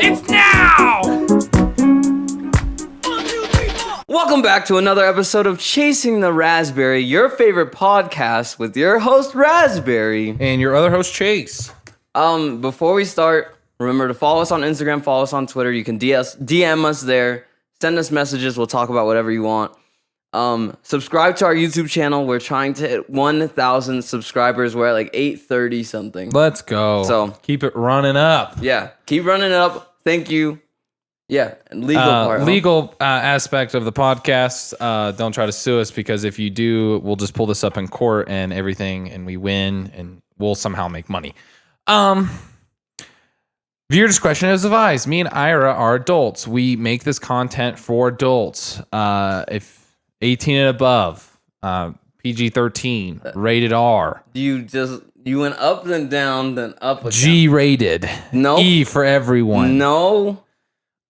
It's now! Welcome back to another episode of Chasing the Rasberry, your favorite podcast with your host, Rasberry. And your other host, Chase. Before we start, remember to follow us on Instagram, follow us on Twitter. You can DM us there, send us messages. We'll talk about whatever you want. Subscribe to our YouTube channel. We're trying to hit 1,000 subscribers. We're at like 830 something. Let's go. So keep it running up. Yeah, keep running it up. Thank you. Yeah, legal aspect of the podcast. Don't try to sue us, because if you do, we'll just pull this up in court and everything, and we win, and we'll somehow make money. Viewer discretion is advised. Me and Ira are adults. We make this content for adults. If 18 and above, PG-13, rated R. You went up then down then up again. G rated. No. E for everyone. No.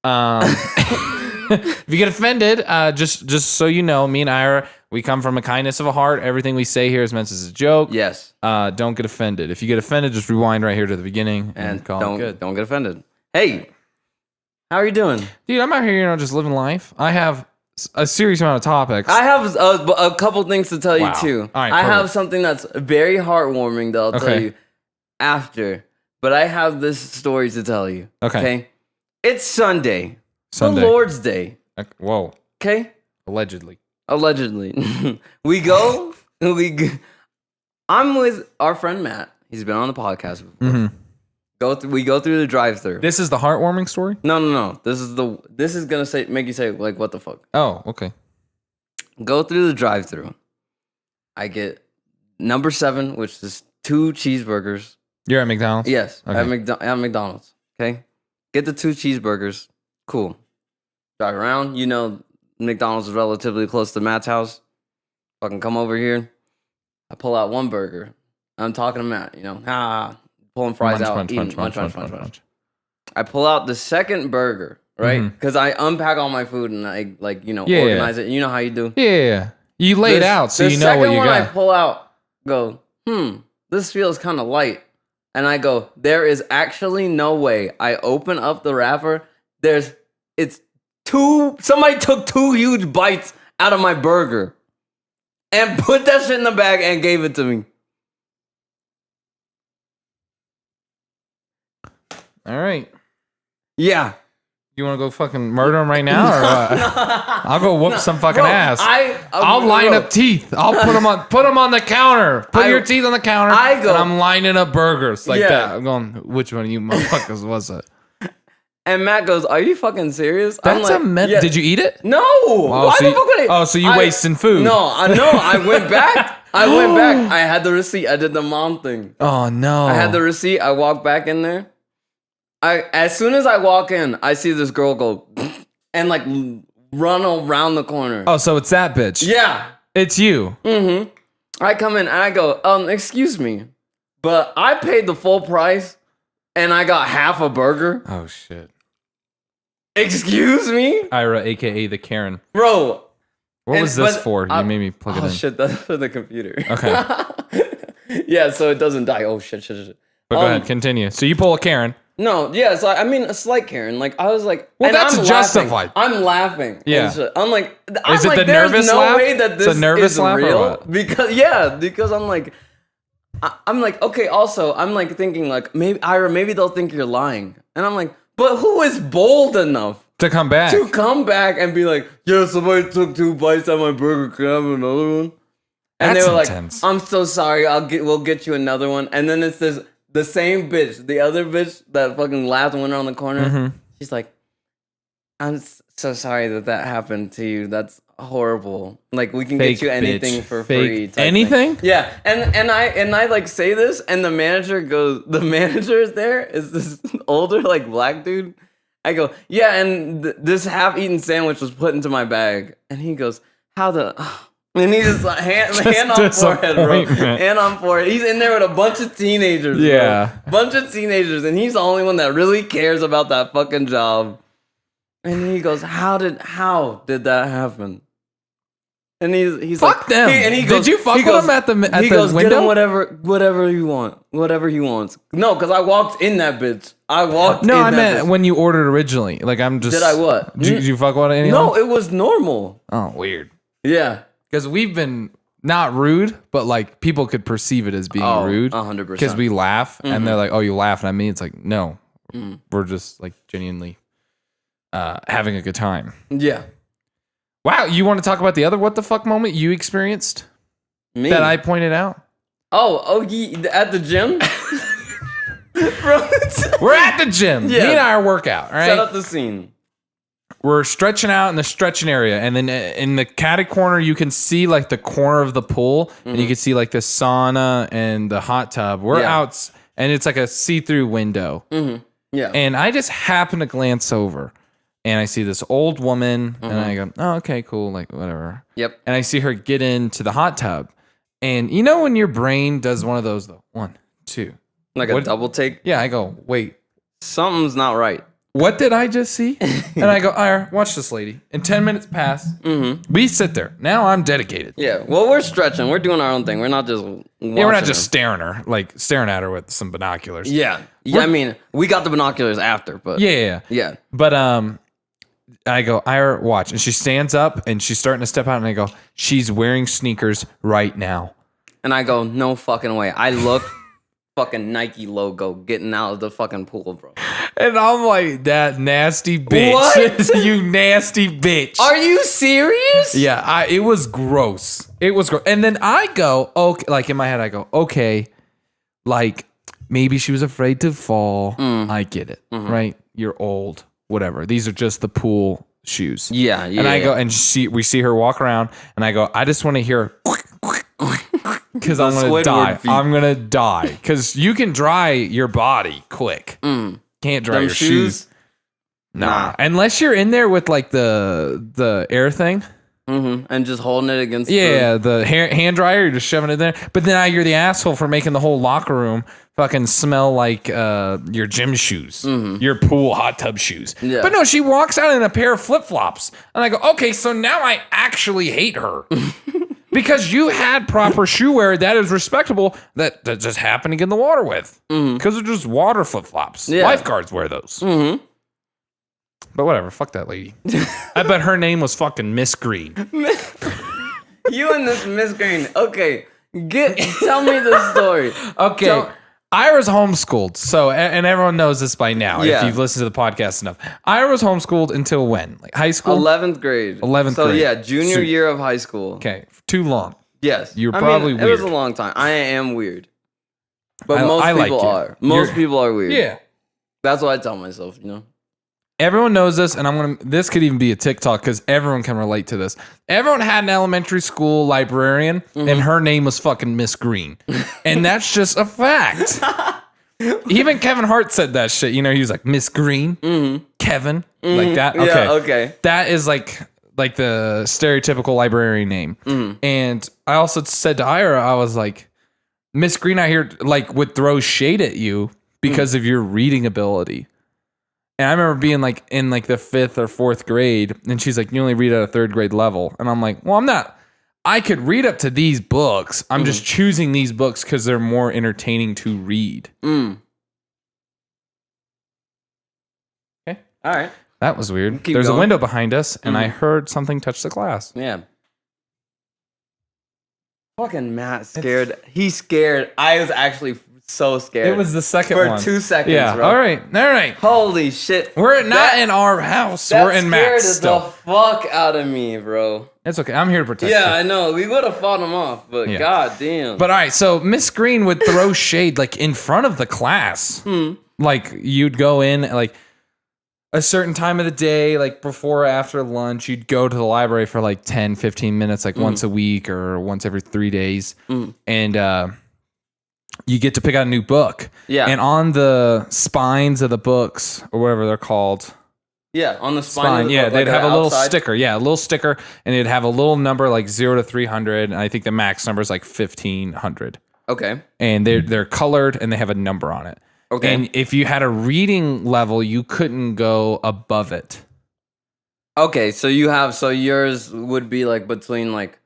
If you get offended, just so you know, me and Ira, we come from a kindness of a heart. Everything we say here is meant as a joke. Yes. Don't get offended. If you get offended, just rewind right here to the beginning and call it good. Don't get offended. Hey, how are you doing? Dude, I'm out here, just living life. I have a serious amount of topics. I have a couple things to tell you too. All right, I have something that's very heartwarming that I'll tell you after. But I have this story to tell you. Okay? It's Sunday. The Lord's Day. Whoa. Okay? Allegedly. I'm with our friend Matt. He's been on the podcast before. Mm-hmm. We go through the drive-thru. This is the heartwarming story? No. This is gonna make you say, like, what the fuck? Oh, okay. Go through the drive-thru. I get number 7, which is 2 cheeseburgers. You're at McDonald's? Yes, okay. at McDonald's. Okay, get the 2 cheeseburgers. Cool. Drive around. You know, McDonald's is relatively close to Matt's house. Fucking come over here. I pull out 1 burger. I'm talking to Matt. Pulling fries out. Munch. I pull out the second burger, right? Because I unpack all my food and I organize it. You know how you do. Yeah. You lay it out so you know what you got. The second one I pull out, go, this feels kind of light. And I go, there is actually no way. I open up the wrapper. Somebody took 2 huge bites out of my burger and put that shit in the bag and gave it to me. All right. Yeah. You want to go fucking murder him right now, or what? I'll go whoop some fucking ass. I'll line up teeth. I'll put them on the counter. Put your teeth on the counter. And I'm lining up burgers like that. I'm going, which one of you motherfuckers was it? And Matt goes, "Are you fucking serious?" That's Did you eat it? No. Why the fuck would I? Oh, so you wasting food? No. I went back. I had the receipt. I did the mom thing. Oh no. I had the receipt. I walked back in there. As soon as I walk in, I see this girl go and like run around the corner. Oh, so it's that bitch. Yeah. It's you. Mm-hmm. I come in and I go, excuse me, but I paid the full price and I got half a burger. Oh shit. Excuse me? Ira, aka the Karen. Bro. What was this for? You made me plug it in. Oh shit, that's for the computer. Okay. Yeah, so it doesn't die. Oh shit. But go ahead, continue. So you pull a Karen. No, yeah, so a slight Karen. Like, I was like... Well, that's justified. I'm laughing. Yeah. I'm like... Is it the nervous laugh? There's no way that this is laugh real. or what? Because I'm like... I'm like, okay, also, I'm like thinking like, maybe they'll think you're lying. And I'm like, but who is bold enough... to come back and be like, yeah, somebody took 2 bites out of my burger. Can I have another one? And that's they were intense. like, I'm so sorry. We'll get you another one. And then it's the same bitch, the other bitch that fucking laughed and went around the corner. Mm-hmm. She's like, I'm so sorry that happened to you. That's horrible. Like, we can get you anything for free. Anything? Yeah. And I like say this, and the manager is there, is this older like black dude. I go, yeah, and this half-eaten sandwich was put into my bag. And he goes, and he just like hand on forehead, bro. Hand on forehead. He's in there with a bunch of teenagers. Yeah. Bro. Bunch of teenagers, and he's the only one that really cares about that fucking job. And he goes, How did that happen? And he's fuck like, them. Did you fuck with him at the window? Get him whatever you want, whatever he wants. No, because I walked in that bitch. I meant when you ordered originally. Like I'm just. Did I what? Did you fuck with anyone? No, it was normal. Oh, weird. Yeah, because we've been not rude, but like people could perceive it as being rude. 100%. Because we laugh and they're like, "Oh, you laughing at me?" It's like, no, we're just like genuinely having a good time. Yeah. Wow, you want to talk about the other what the fuck moment you experienced? Me? That I pointed out? Oh, at the gym? Bro, we're at the gym. Yeah. Me and I are workout, all right? Set up the scene. We're stretching out in the stretching area, and then in the catty corner, you can see like the corner of the pool, and you can see like the sauna and the hot tub. We're out, and it's like a see-through window. Yeah. And I just happen to glance over. And I see this old woman, and I go, oh, okay, cool, like, whatever. Yep. And I see her get into the hot tub. And you know when your brain does one of those, though? 1, 2. Like a double take? Yeah, I go, wait. Something's not right. What did I just see? And I go, Ira, watch this lady. And 10 minutes pass. We sit there. Now I'm dedicated. Yeah, well, we're stretching. We're doing our own thing. We're not just we're not just staring at her with some binoculars. Yeah. I mean, we got the binoculars after, but... Yeah. But, I go, Ira, watch. And she stands up and she's starting to step out and I go, she's wearing sneakers right now. And I go, no fucking way. I look, fucking Nike logo getting out of the fucking pool, bro. And I'm like, that nasty bitch. What? You nasty bitch. Are you serious? Yeah, it was gross. It was gross. And then I go, okay, like in my head, I go, okay, like maybe she was afraid to fall. I get it, right? You're old. Whatever. These are just the pool shoes. Yeah. And I go, and we see her walk around, and I go, I just want to hear, because I'm gonna die. I'm gonna die because you can dry your body quick. Can't dry your shoes. Nah, unless you're in there with like the air thing. And just holding it against the hand dryer, you're just shoving it there. But then you're the asshole for making the whole locker room fucking smell like your gym shoes, your pool hot tub shoes. Yeah. But no, she walks out in a pair of flip-flops. And I go, okay, so now I actually hate her. Because you had proper shoe wear that is respectable that just happened to get in the water with. Because they're just water flip-flops. Yeah. Lifeguards wear those. But whatever, fuck that lady. I bet her name was fucking Miss Green. You and this Miss Green. Okay, tell me the story. Okay, Ira's homeschooled, so and everyone knows this by now if you've listened to the podcast enough. Ira was homeschooled until when? Like high school? 11th grade. 11th grade. So yeah, junior year of high school. Okay, too long. Yes, you're probably weird. It was a long time. I am weird, but most people are. Most people are weird. Yeah, that's what I tell myself. You know. Everyone knows this, and this could even be a TikTok because everyone can relate to this. Everyone had an elementary school librarian, and her name was fucking Miss Green. And that's just a fact. Even Kevin Hart said that shit. You know, he was like, Miss Green, Kevin, like that. Okay. Yeah, okay. That is like the stereotypical librarian name. And I also said to Ira, I was like, Miss Green out here like would throw shade at you because of your reading ability. And I remember being like in like the 5th or 4th grade, and she's like, you only read at a 3rd grade level. And I'm like, well, I'm not. I could read up to these books. I'm just choosing these books because they're more entertaining to read. Okay. All right. That was weird. There's a window behind us, and I heard something touch the glass. Yeah. Fucking Matt scared. He's scared. I was actually so scared. It was the second one. For 2 seconds, yeah. bro. All right. Holy shit. We're not in our house. We're in Matt's still. That scared the fuck out of me, bro. It's okay. I'm here to protect you. Yeah, I know. We would have fought him off, but god damn. But all right, so Miss Green would throw shade like in front of the class. Like you'd go in like a certain time of the day, like before or after lunch, you'd go to the library for like 10, 15 minutes, like once a week or once every 3 days. And you get to pick out a new book. Yeah. And on the spines of the books, or whatever they're called. Yeah, on the spine. Yeah, they'd have a little sticker. Yeah, a little sticker. And it'd have a little number like 0 to 300. And I think the max number is like 1,500. Okay. And they're colored and they have a number on it. Okay. And if you had a reading level, you couldn't go above it. Okay, so yours would be like between like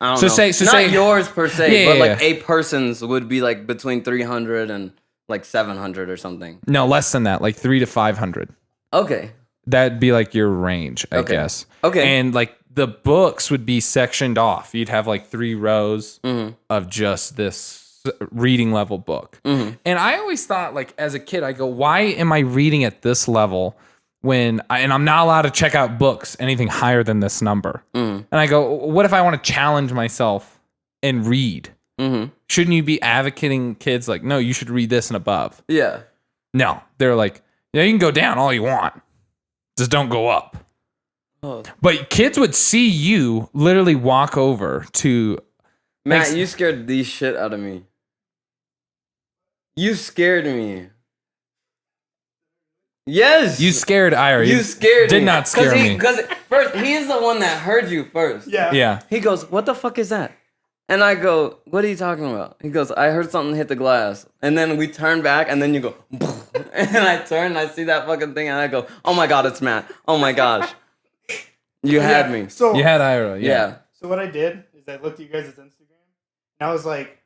I don't So know. say Not yours per se, but like yeah. a person's would be like between 300 and like 700 or something. No, less than that, like 300 to 500. Okay. That'd be like your range, I guess. Okay. And like the books would be sectioned off. You'd have like 3 rows of just this reading level book. And I always thought, like, as a kid, I go, why am I reading at this level and I'm not allowed to check out books anything higher than this number? And I go, what if I want to challenge myself and read? Shouldn't you be advocating kids like, no, you should read this and above? Yeah. No, they're like, yeah, you can go down all you want. Just don't go up. Oh. But kids would see you literally walk over to... Matt, you scared the shit out of me. You scared me. Yes. You scared Ira. You scared me. Did not scare me. Because first, he's the one that heard you first. Yeah. He goes, what the fuck is that? And I go, what are you talking about? He goes, I heard something hit the glass. And then we turn back, and then you go, and I turn, and I see that fucking thing, and I go, oh my God, it's Matt. Oh my gosh. You had me. So You had Ira, yeah. So what I did is I looked at you guys' Instagram, and I was like,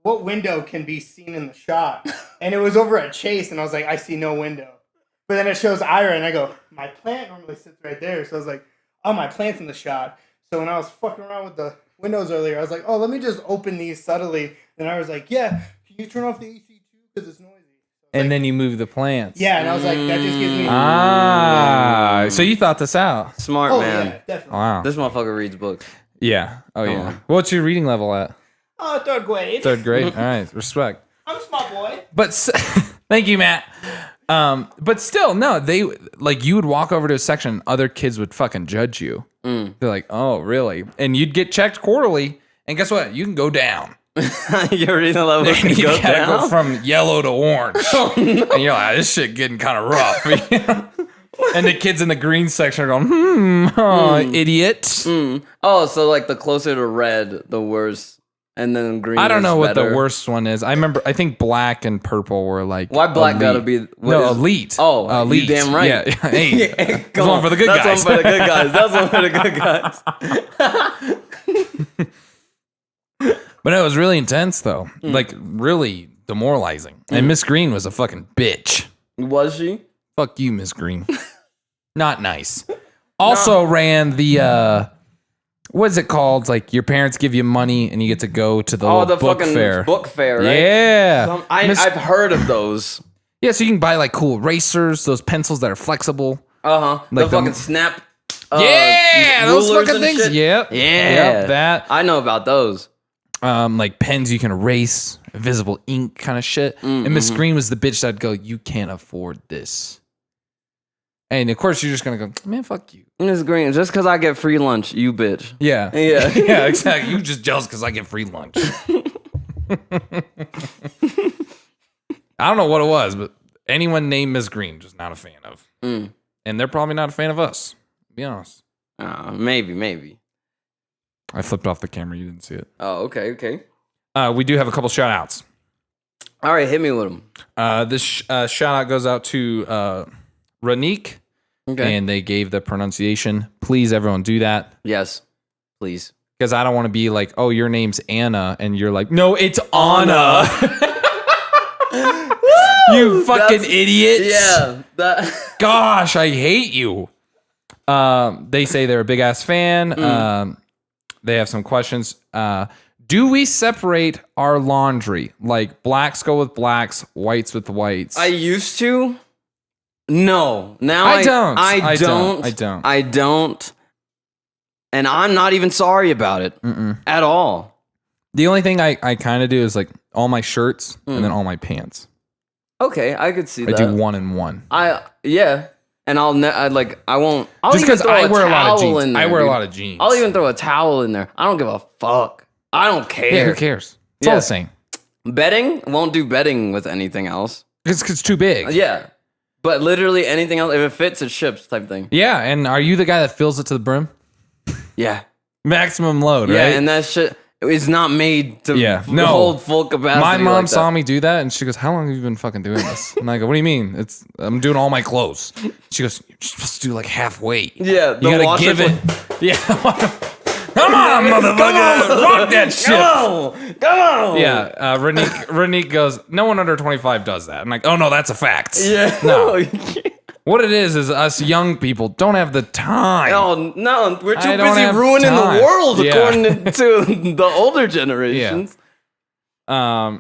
what window can be seen in the shot? And it was over at Chase, and I was like, I see no window. But then it shows Ira, and I go, my plant normally sits right there. So I was like, oh, my plant's in the shot. So when I was fucking around with the windows earlier, I was like, oh, let me just open these subtly. And I was like, yeah, can you turn off the AC too? Because it's noisy. And like, then you move the plants. yeah, and I was like, that just gives me... So you thought this out. Smart, man. Yeah, definitely. Wow. This motherfucker reads books. Yeah. Oh, yeah. on. What's your reading level at? Third grade. 3rd grade? All right. Respect. I'm a smart boy. But thank you, Matt. But still, no, they like you would walk over to a section, other kids would fucking judge you. They're like, oh, really? And you'd get checked quarterly, and guess what? You can go down. Your reading level And can you go gotta down? go from yellow to orange. Oh, no. And you're like, this shit getting kind of rough. And the kids in the green section are going, idiot. Oh, so like the closer to red, the worse. And then green I don't know what better. the worst one is. I think black and purple were like Why black elite. gotta be... Elite. Oh, elite. you damn right. Yeah. Hey, that's Come one for the good guys. That's one for the good guys. That's one for the good guys. But it was really intense, though. Like, really demoralizing. And Miss Green was a fucking bitch. Was she? Fuck you, Miss Green. Not nice. Also ran the, what is it called? Like, your parents give you money and you get to go to the little book fucking fair. book fair, right? Yeah. I've heard of those. Yeah, so you can buy, like, cool erasers, those pencils that are flexible. Uh-huh. Like the fucking snap yeah, those rulers fucking and things. shit. Yep. Yeah. Yep, that. I know about those. Like pens you can erase, invisible ink kind of shit. And Miss Green was the bitch that'd go, you can't afford this. And of course you're just gonna go, man, fuck you. Miss Green, just because I get free lunch, you bitch. Yeah. Yeah. Yeah, exactly. You just jealous because I get free lunch. I don't know what it was, but anyone named Miss Green, just not a fan of. And they're probably not a fan of us, to be honest. Maybe. I flipped off the camera. You didn't see it. Oh, okay. We do have a couple shout outs. All right, hit me with them. This shout out goes out to Ranique. Okay. And they gave the pronunciation. Please, everyone, do that. Yes, please. Because I don't want to be like, oh, your name's Anna. And you're like, no, it's Anna. You fucking idiot. Yeah. Gosh, I hate you. They say they're a big ass fan. They have some questions. Do we separate our laundry? Like blacks go with blacks, whites with whites? I used to. No. Now I don't. I don't. And I'm not even sorry about it at all. The only thing I kind of do is like all my shirts and then all my pants. Okay, I could see that. I do 1 and 1. Yeah. And I won't. I'll Just because I wear a lot of jeans. in there, I wear dude. a lot of jeans. I'll even throw a towel in there. I don't give a fuck. I don't care. Yeah, who cares? It's all the same. Bedding? Won't do bedding with anything else. It's too big. Yeah. But literally anything else, if it fits, it ships type thing. Yeah, and are you the guy that fills it to the brim? Yeah. Maximum load, right? Yeah, and that shit is not made to no. hold full capacity. My mom like saw that. me do that, and she goes, "How long have you been fucking doing this?" And I go, "What do you mean? I'm doing all my clothes." She goes, "You're supposed to do like halfway. Yeah, you gotta give it." Yeah, Come on, motherfucker. Rock that shit. Come on. Yeah, Renique goes, no one under 25 does that. I'm like, oh no, that's a fact. Yeah. No. What it is us young people don't have the time. No, we're too busy ruining the world according to the older generations. Yeah.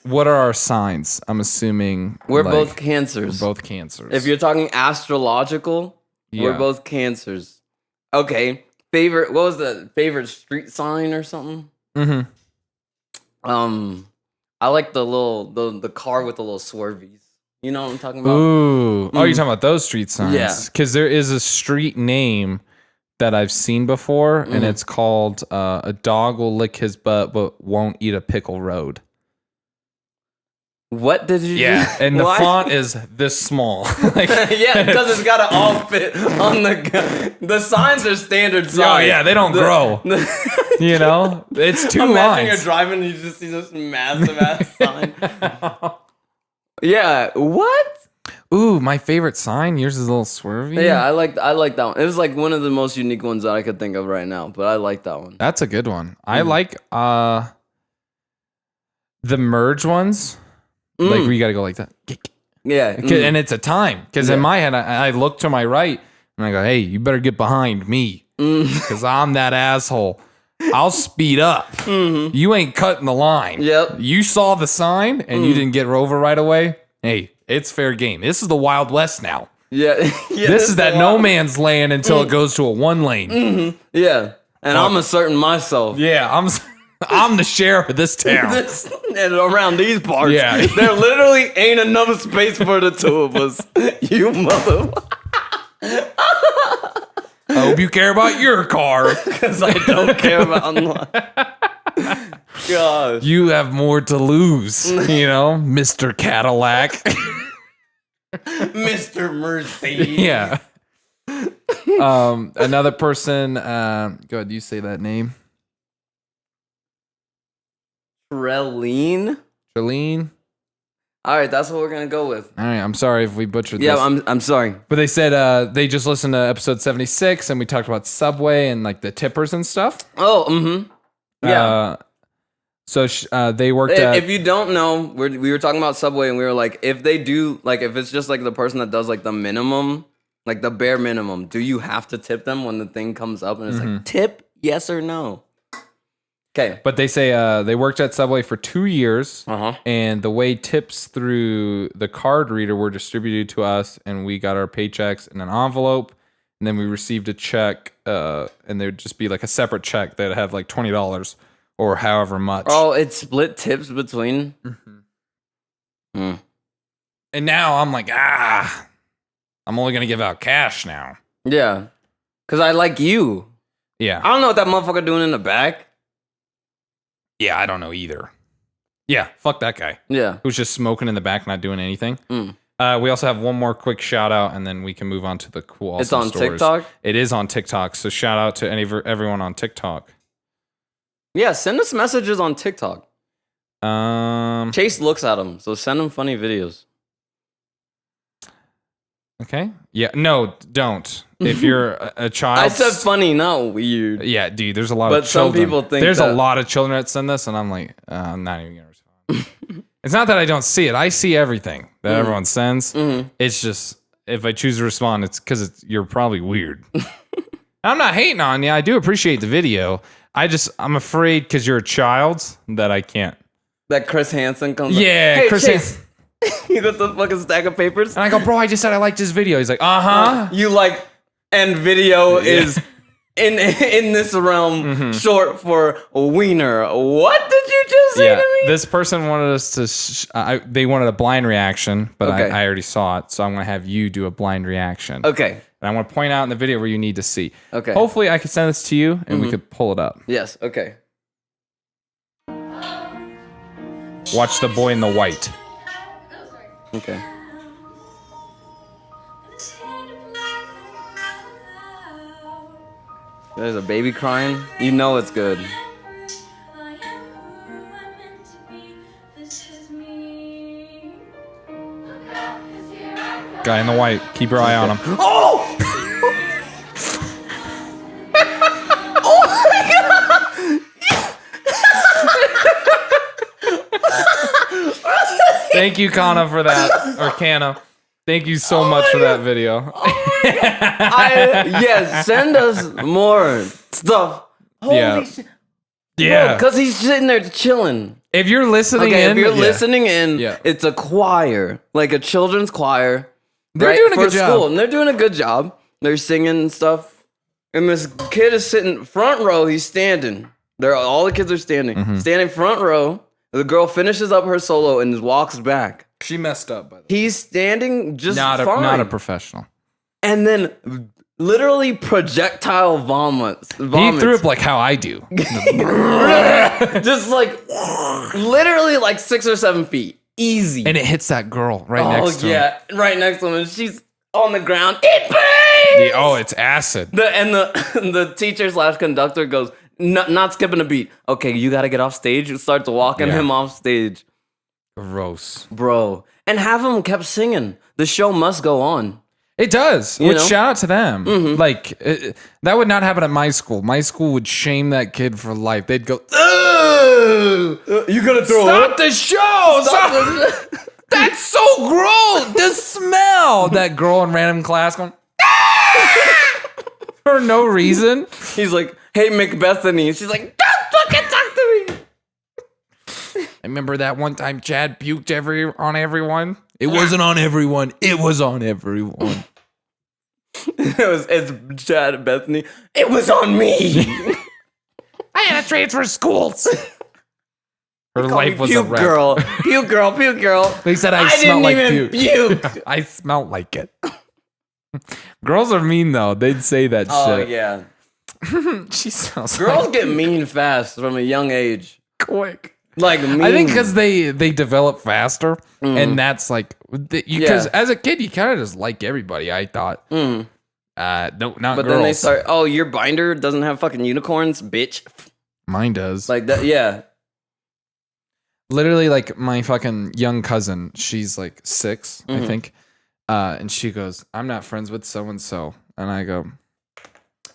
What are our signs? I'm assuming we're both cancers. We're both cancers. If you're talking astrological, we're both cancers. Okay. What was the favorite street sign or something? Mm-hmm. I like the car with the little swervies. You know what I'm talking about? Ooh. Oh, you're talking about those street signs? Yeah. Because there is a street name that I've seen before, and it's called A Dog Will Lick His Butt But Won't Eat a Pickle Road. What did you Yeah, and the font is this small. Like, yeah, because it's got to all fit on the signs are standard size. Oh, yeah, they don't grow. You know? It's two lines. Imagine you're driving and you just see this massive ass sign. Yeah, what? Ooh, my favorite sign. Yours is a little swervy. Yeah, I like that one. It was like one of the most unique ones that I could think of right now, but I like that one. That's a good one. I like the merge ones. Like where you got to go like that. Yeah. And it's a time. Because in my head, I look to my right and I go, hey, you better get behind me. Because I'm that asshole. I'll speed up. You ain't cutting the line. Yep. You saw the sign and you didn't get over right away. Hey, it's fair game. This is the Wild West now. Yeah. This is that no man's land until it goes to a one lane. Yeah. And I'm asserting myself. Yeah, I'm the sheriff of this town. And around these parts, Yeah. there literally ain't enough space for the two of us. You mother. I hope you care about your car. Because I don't care about mine. Gosh. You have more to lose, you know, Mr. Cadillac. Mr. Mercedes. Yeah. Another person, go ahead, you say that name. Trelline? All right, that's what we're gonna go with. All right, I'm sorry if we butchered this. Yeah, I'm sorry. But they said they just listened to episode 76 and we talked about Subway and like the tippers and stuff. Oh, yeah. So they worked at... If you don't know, we were talking about Subway and we were like, if they do, like if it's just like the person that does like the minimum, like the bare minimum, do you have to tip them when the thing comes up and it's like, tip, yes or no? Okay. But they say they worked at Subway for 2 years, and the way tips through the card reader were distributed to us, and we got our paychecks in an envelope, and then we received a check, and there'd just be like a separate check that had like $20 or however much. Oh, it split tips between? And now I'm like, I'm only going to give out cash now. Yeah. Because I like you. Yeah. I don't know what that motherfucker doing in the back. Yeah, I don't know either. Yeah, fuck that guy. Yeah. Who's just smoking in the back, not doing anything. We also have one more quick shout out, and then we can move on to the cool awesome It's on stories. TikTok? It is on TikTok, so shout out to everyone on TikTok. Yeah, send us messages on TikTok. Chase looks at them, so send him funny videos. Okay. Yeah. No, don't. If you're a child, I said funny, not weird. Yeah, dude. There's a lot But of some children. people think there's that. a lot of children that send this, and I'm like, I'm not even gonna respond. It's not that I don't see it. I see everything that everyone sends. It's just if I choose to respond, it's because you're probably weird. I'm not hating on you. I do appreciate the video. I'm afraid because you're a child that I can't. That Chris Hansen comes. Yeah, Hey, Chris Chase. You got the fucking stack of papers. And I go, bro, I just said I liked this video. He's like, You like, and video is in this realm short for wiener. What did you just say to me? This person wanted us to. They wanted a blind reaction, but Okay. I already saw it, so I'm gonna have you do a blind reaction. Okay. And I want to point out in the video where you need to see. Okay. Hopefully, I can send this to you and we could pull it up. Yes. Okay. Watch the boy in the white. Okay. There's a baby crying. You know it's good. Guy in the white. Keep your eye on him. Oh! Thank you, Kana, for that. Or Kana. Thank you so much for that video. Send us more stuff. Holy shit. Yeah. Because he's sitting there chilling. If you're listening listening in, it's a choir, like a children's choir. They're doing a good job. And they're doing a good job. They're singing and stuff. And this kid is sitting front row. He's standing. All the kids are standing. Mm-hmm. Standing front row. The girl finishes up her solo and walks back. She messed up, by the way. He's standing just not fine. a professional. And then literally projectile vomits. He threw up like how I do. Just like literally like 6 or 7 feet. Easy. And it hits that girl right next to him. Oh, yeah. Right next to him. And she's on the ground. It pains! It's acid. The teacher / conductor goes, not skipping a beat. Okay, you got to get off stage. It starts walking him off stage. Gross. Bro. And half of them kept singing. The show must go on. It does. You Which know? shout out to them. Mm-hmm. Like, that would not happen at my school. My school would shame that kid for life. They'd go, "Ugh! You gonna throw Stop the show! Stop. That's so gross! The smell!" That girl in random class going, "Ah!" For no reason. He's like, "Hey, McBethany." She's like, "Don't fucking talk to me." I remember that one time Chad puked on everyone. It wasn't on everyone. It was on everyone. It's Chad and Bethany. It was on me. I had to transfer schools. Her life was a puke wreck. girl. Puke girl. Puke girl. They said I smelled like didn't puke. even puke. I smelled like it. Girls are mean though. They'd say that shit. Oh yeah. She smells Girls like get mean fast from a young age. quick. Like mean. I think because they develop faster, and that's like because as a kid you kind of just like everybody. I thought, no, not but girls. then they start. Oh, your binder doesn't have fucking unicorns, bitch. Mine does. Like that. Yeah. Literally, like my fucking young cousin. She's like 6, I think, and she goes, "I'm not friends with so and so," and I go,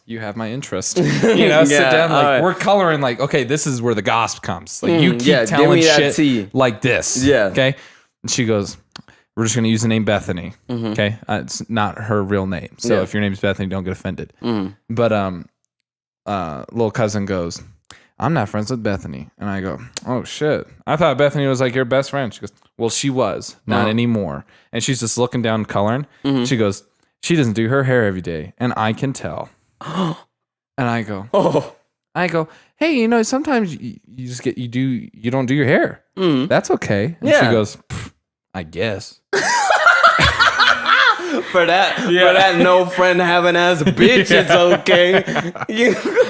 "You have my interest." Sit down, like we're coloring, like, okay, this is where the gossip comes. Like you keep telling shit like this. Yeah. Okay. And she goes, "We're just gonna use the name Bethany." Okay. It's not her real name. So if your name's Bethany, don't get offended. But little cousin goes, "I'm not friends with Bethany." And I go, "Oh shit. I thought Bethany was like your best friend." She goes, "Well, she was, not anymore." And she's just looking down coloring. She goes, "She doesn't do her hair every day, and I can tell." And I go, "Hey, sometimes you don't do your hair. That's okay." And she goes, "I guess." For that no friend having ass bitch, it's okay.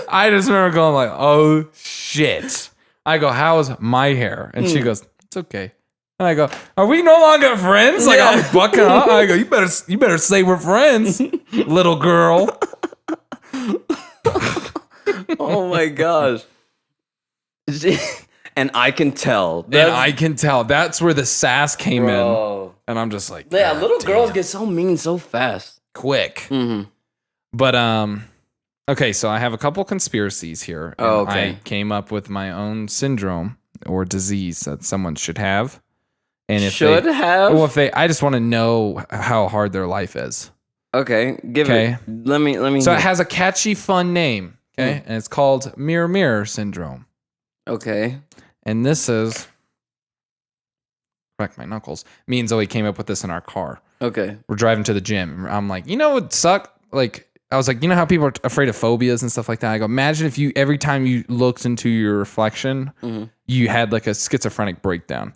I just remember going like, "Oh shit." I go, "How's my hair?" And she goes, "It's okay." And I go, "Are we no longer friends?" Like I'm bucking up. I go, you better say we're friends, little girl." Oh my gosh. And I can tell. That's where the sass came in. And I'm just like, yeah, little girls get so mean so fast. Quick. But, okay, so I have a couple conspiracies here. Oh, okay. I came up with my own syndrome or disease that someone should have. And if I just want to know how hard their life is. Okay, give it. Let me. So it has a catchy, fun name. Okay, and it's called Mirror Mirror Syndrome. Okay, and this is, crack my knuckles. Me and Zoe came up with this in our car. Okay, we're driving to the gym. I'm like, what would suck? Like, I was like, how people are afraid of phobias and stuff like that. I go, imagine if every time you looked into your reflection, you had like a schizophrenic breakdown,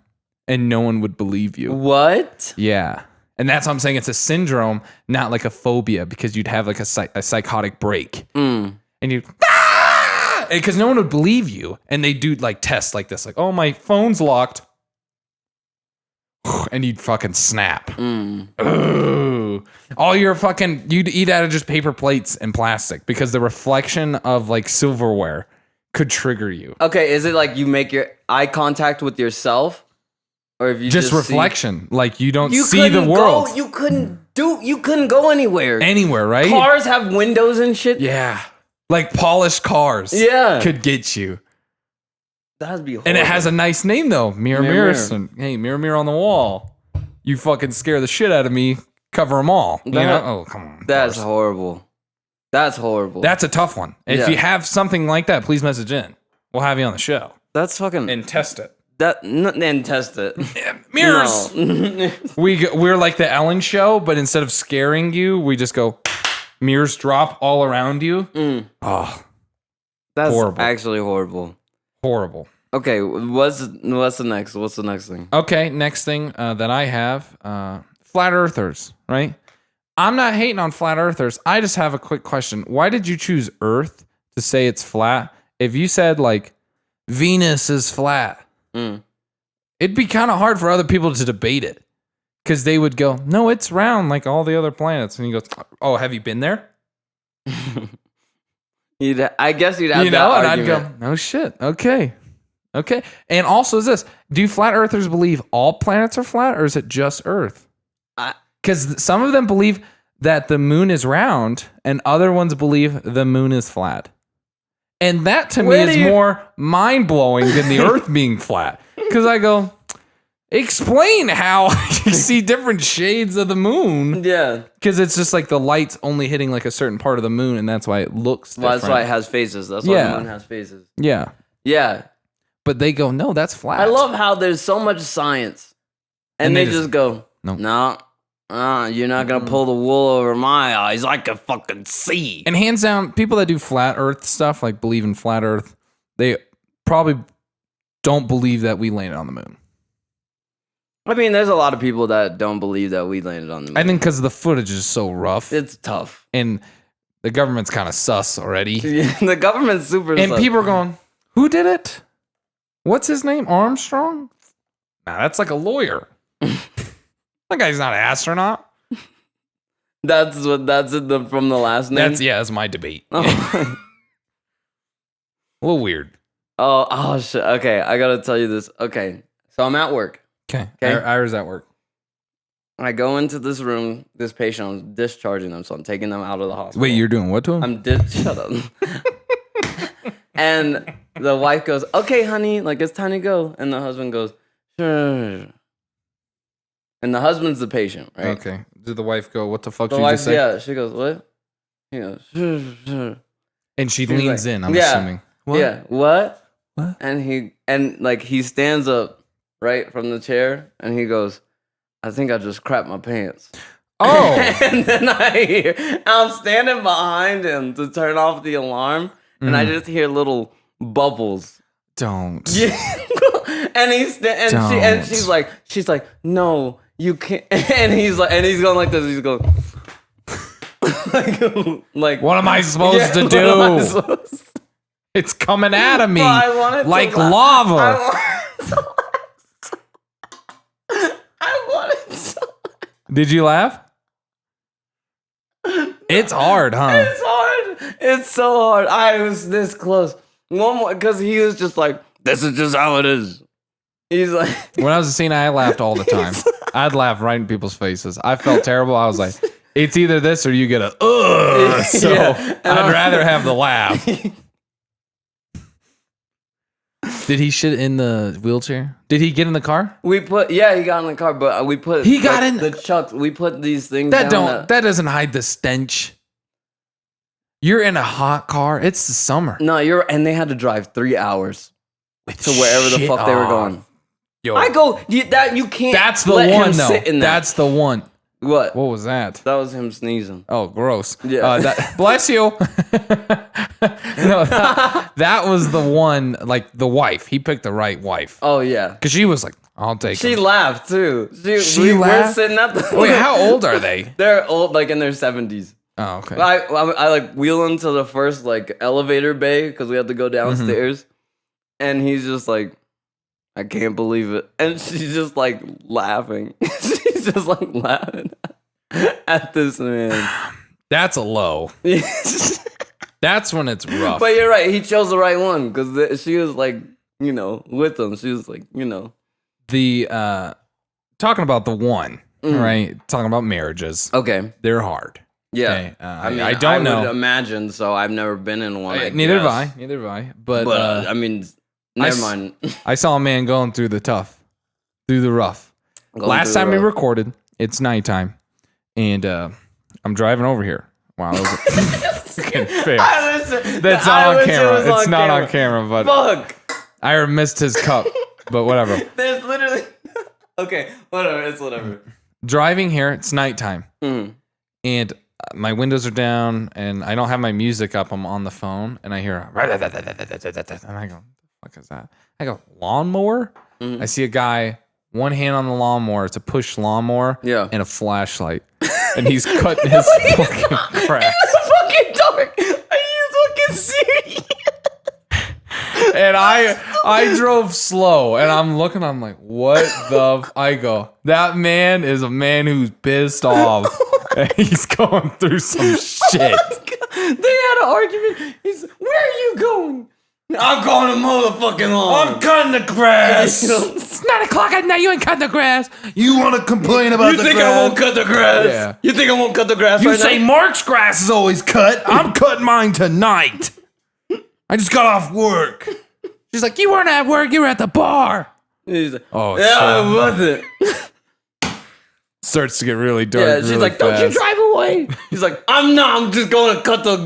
and no one would believe you. What? Yeah. And that's what I'm saying. It's a syndrome, not like a phobia, because you'd have like a psychotic break. And you'd, because no one would believe you. And they do like tests like this, like, oh, my phone's locked. And you'd fucking snap. All your you'd eat out of just paper plates and plastic because the reflection of like silverware could trigger you. Okay, is it like you make your eye contact with yourself? Or if you just reflection, like you don't see the world. You couldn't go anywhere. Anywhere, right? Cars have windows and shit. Yeah. Like polished cars. Yeah. Could get you. That'd be horrible. And it has a nice name though. Mirror, mirror. So, hey, mirror, mirror on the wall. You fucking scare the shit out of me. Cover them all. You know? Oh, come on. That's horrible. That's horrible. That's a tough one. If you have something like that, please message in. We'll have you on the show. That's fucking... And test it. And test it. Mirrors! No. We're like the Ellen show, but instead of scaring you, we just go, mirrors drop all around you. Oh, that's horrible. Actually horrible. Horrible. Okay, what's the next? What's the next thing? Okay, next thing that I have, flat earthers, right? I'm not hating on flat earthers. I just have a quick question. Why did you choose Earth to say it's flat? If you said like Venus is flat, it'd be kind of hard for other people to debate it because they would go, no, it's round like all the other planets. And you go, oh, have you been there? I guess you'd have you know, that and argument. I'd go, no shit. Okay. And also is this, do flat earthers believe all planets are flat or is it just Earth? Because some of them believe that the moon is round and other ones believe the moon is flat. And that to me is more mind-blowing than the Earth being flat. Because I go, explain how you see different shades of the moon. Yeah. Because it's just like the light's only hitting like a certain part of the moon and that's why it looks different. Well, that's why it has phases. That's why the moon has phases. Yeah. Yeah. But they go, no, that's flat. I love how there's so much science. And they just go, no. You're not going to pull the wool over my eyes. I can fucking see. And hands down, people that do flat earth stuff, like believe in flat earth, they probably don't believe that we landed on the moon. I mean, there's a lot of people that don't believe that we landed on the moon. I think because the footage is so rough. It's tough. And the government's kind of sus already. Yeah, the government's super and sus. People are going, who did it? What's his name? Armstrong? Nah, that's like a lawyer. That guy's not an astronaut. That's from the last name? That's my debate. A little weird. Oh shit. Okay, I gotta tell you this. Okay, so I'm at work. Okay. Ira's at work. I go into this room, this patient, I'm discharging them, so I'm taking them out of the hospital. Wait, you're doing what to him? Shut up. And the wife goes, okay, honey, like it's time to go. And the husband goes, sure. And the husband's the patient, right? Okay. Did the wife go, what the fuck The did you wife, just say? yeah, she goes, what? He goes, sure. And she leans in, I'm yeah, assuming. What? Yeah, what? What? And he stands up, right, from the chair, and he goes, I think I just crapped my pants. Oh. And then I'm standing behind him to turn off the alarm, and I just hear little bubbles. Don't. Yeah. And she's like, no, you can't. And he's going like this. He's going, like, what am I supposed to do? It's coming out of me like lava. I wanted to. Did you laugh? It's hard, huh? It's hard. It's so hard. I was this close. One more, because he was just like, this is just how it is. He's like, when I was a scene, I laughed all the time. I'd laugh right in people's faces. I felt terrible. I was like, it's either this or you get a ugh. So yeah. I'd rather have the laugh. Did he shit in the wheelchair? Did he get in the car? he got in the car, but we put the chucks. We put these things that down that doesn't hide the stench. You're in a hot car. It's the summer. No, and they had to drive 3 hours to wherever the fuck they were going. Yo, I go, you can't. That's the one, though. That's the one. What? What was that? That was him sneezing. Oh, gross. Yeah. Bless you. No, that was the one, like the wife. He picked the right wife. Oh, yeah. Because she was like, I'll take She him. laughed, too. She laughed? We're sitting at the... Wait, how old are they? They're old, like in their 70s. Oh, okay. I like wheel into the first like elevator bay because we had to go downstairs, and he's just like, I can't believe it, and she's just like laughing. She's just like laughing at this man. That's a low. That's when it's rough. But you're right. He chose the right one because she was like, with him. She was like, The talking about the one, right? Talking about marriages. Okay, they're hard. Yeah, okay. I don't know. Would imagine so. I've never been in one. Neither have I. But I mean, Never mind. I saw a man going through the rough. Last time we recorded, it's nighttime, and I'm driving over here. Wow, that was a fucking fail. That's not on camera. It's not on camera, but fuck. I missed his cup, but whatever. There's literally okay, whatever. It's whatever. Driving here, it's nighttime, and my windows are down, and I don't have my music up. I'm on the phone, and I hear, and I go, "What the fuck is that?" I go, "Lawnmower." I see a guy, one hand on the lawnmower. It's a push lawnmower, and a flashlight, and he's cutting his fucking grass. It's fucking dark. Are you fucking serious? And I drove slow, and I'm looking. I'm like, "What the?" I go, "That man is a man who's pissed off." And he's going through some shit. They had an argument. Where are you going? I'm going to mow the fucking lawn. I'm cutting the grass. It's 9 o'clock at night. You ain't cutting the grass. You want to complain about the grass? You think I won't cut the grass? Yeah. You think I won't cut the grass You right say now? Mark's grass is always cut. I'm cutting mine tonight. I just got off work. She's like, you weren't at work. You were at the bar. He's like, Oh, yeah, I wasn't. Starts to get really dark. Yeah, she's really like, don't you drive away. He's like, I'm just going to cut the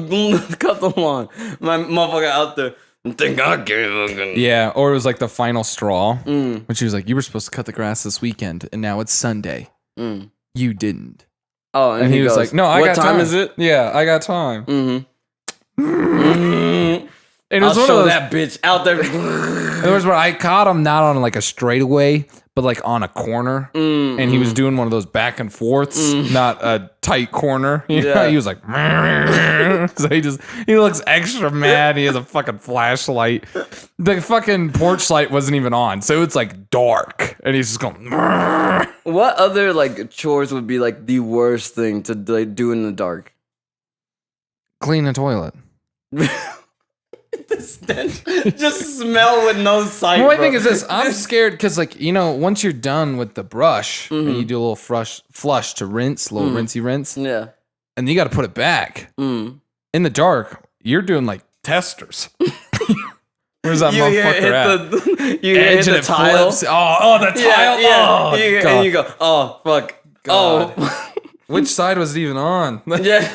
lawn. My motherfucker out there. I think I'll give it. Yeah, or it was like the final straw. When she was like, you were supposed to cut the grass this weekend, and now it's Sunday. You didn't. Oh, and he was goes, like, no, I got time. What time is it? Yeah, I got time. And it was I'll one show of those, that bitch out there. there was where I caught him not on like a straightaway, but like on a corner, and he was doing one of those back and forths, not a tight corner. You know? He was like, so he looks extra mad. He has a fucking flashlight. The fucking porch light wasn't even on, so it's like dark, and he's just going. What other like chores would be like the worst thing to like, do in the dark? Clean the toilet. The stench, just smell with no sight. Well, my thing is this: I'm scared because, like, you know, once you're done with the brush and you do a little flush to rinse, little rinsey rinse, yeah, and you got to put it back in the dark. You're doing like testers. Where's that motherfucker at? You hit the tile. Flips. Oh, the tile. Yeah. Oh, and you go, oh fuck. God. Oh, which side was it even on? yeah.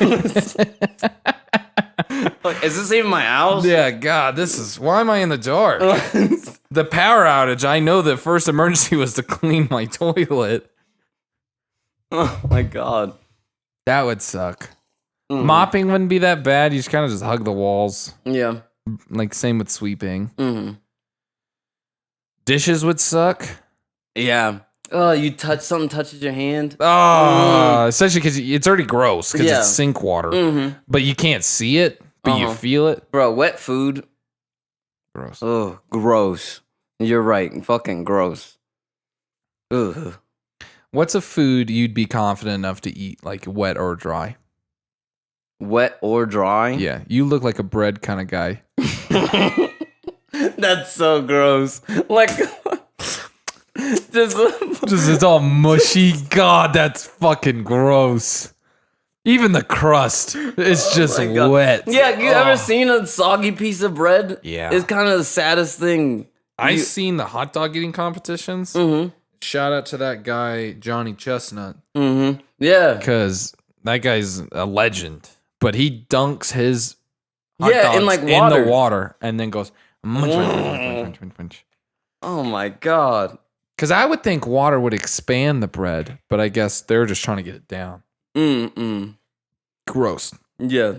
Like, is this even my house? Yeah, God, why am I in the dark? The power outage, I know the first emergency was to clean my toilet. Oh my God. That would suck. Mopping wouldn't be that bad. You just kind of just hug the walls. Yeah. Like, same with sweeping. Dishes would suck. Yeah. Oh, you something touches your hand. Oh, especially because it's already gross because it's sink water. But you can't see it, but you feel it. Bro, wet food. Gross. Oh, gross. You're right. Fucking gross. Ugh. What's a food you'd be confident enough to eat, like wet or dry? Wet or dry? Yeah, you look like a bread kind of guy. That's so gross. Like, just it's all mushy. God, that's fucking gross. Even the crust is just wet. Yeah, you ever seen a soggy piece of bread? Yeah. It's kind of the saddest thing. I've seen the hot dog eating competitions. Shout out to that guy, Johnny Chestnut. Yeah. Because that guy's a legend. But he dunks his hot dogs in, like, in water. the water and then goes munch. Oh my God. Because I would think water would expand the bread, but I guess they're just trying to get it down. Gross. Yeah.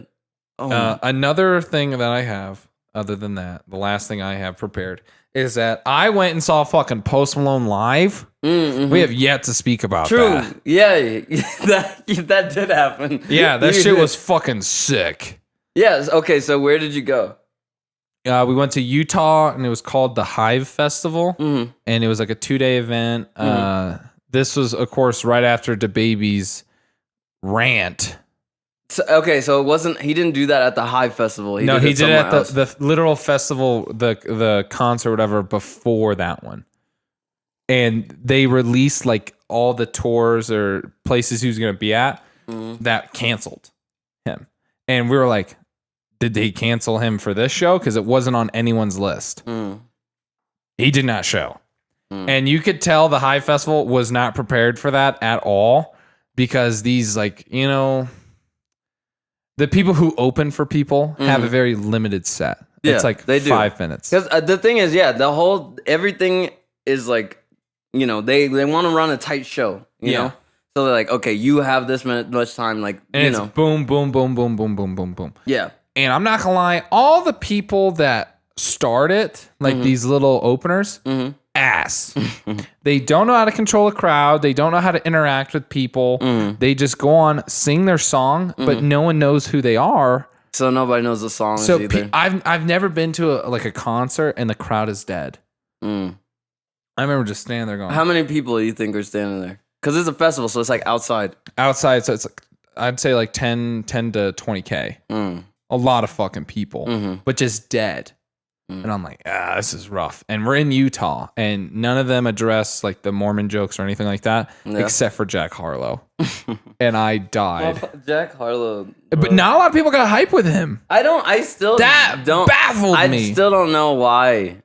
Oh. Another thing that I have, other than that, the last thing I have prepared is that I went and saw fucking Post Malone live. We have yet to speak about that. Yeah, that did happen. Yeah, that shit was fucking sick. Yes. Okay, so where did you go? We went to Utah, and it was called the Hive Festival, and it was like a 2-day event. This was, of course, right after DaBaby's rant. So it wasn't. He didn't do that at the Hive Festival. He did it at the literal festival, the concert, or whatever, before that one. And they released like all the tours or places he was going to be at that canceled him. And we were like, did they cancel him for this show? Because it wasn't on anyone's list. He did not show. And you could tell the Hive Festival was not prepared for that at all because these, like, you know, the people who open for people have a very limited set. Yeah, it's like they do. 5 minutes. Because the thing is, everything is like, you know, they want to run a tight show, you know? So they're like, okay, you have this much time, like, and you it's know. boom, boom, boom, boom, boom, boom, boom, boom. Yeah. And I'm not going to lie, all the people that start it, like these little openers, ass. They don't know how to control a crowd. They don't know how to interact with people. They just go on, sing their song, but no one knows who they are. So nobody knows the song either. I've never been to a concert and the crowd is dead. I remember just standing there going, how many people do you think are standing there? Because it's a festival, so it's like outside. Outside, so it's like, I'd say like 10 to 20K. A lot of fucking people, but just dead. And I'm like, this is rough. And we're in Utah, and none of them address like the Mormon jokes or anything like that, except for Jack Harlow. And I died. Well, Jack Harlow, but not a lot of people got hype with him. That baffled me. I still don't know why.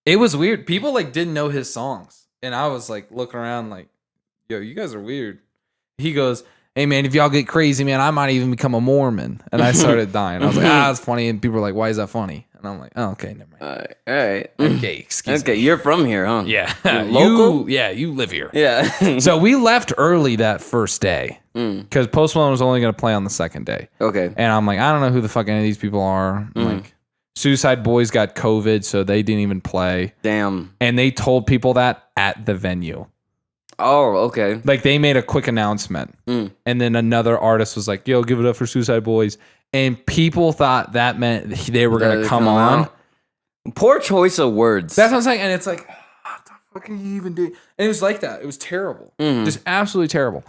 It was weird. People like didn't know his songs, and I was like looking around like, yo, you guys are weird. He goes, hey man, if y'all get crazy, man, I might even become a Mormon. And I started dying. I was like, that's funny. And people were like, why is that funny? And I'm like, oh, okay, never mind. All right. Okay, excuse me. Okay, you're from here, huh? Yeah. Local? You live here. Yeah. So we left early that first day because Post Malone was only going to play on the second day. Okay. And I'm like, I don't know who the fuck any of these people are. Like, Suicide Boys got COVID, so they didn't even play. Damn. And they told people that at the venue. Oh, okay. Like, they made a quick announcement. And then another artist was like, yo, give it up for Suicide Boys. And people thought that meant they were going to come on. Out. Poor choice of words. That's what I'm saying. And it's like, what the fuck can you even do? And it was like that. It was terrible. Just absolutely terrible.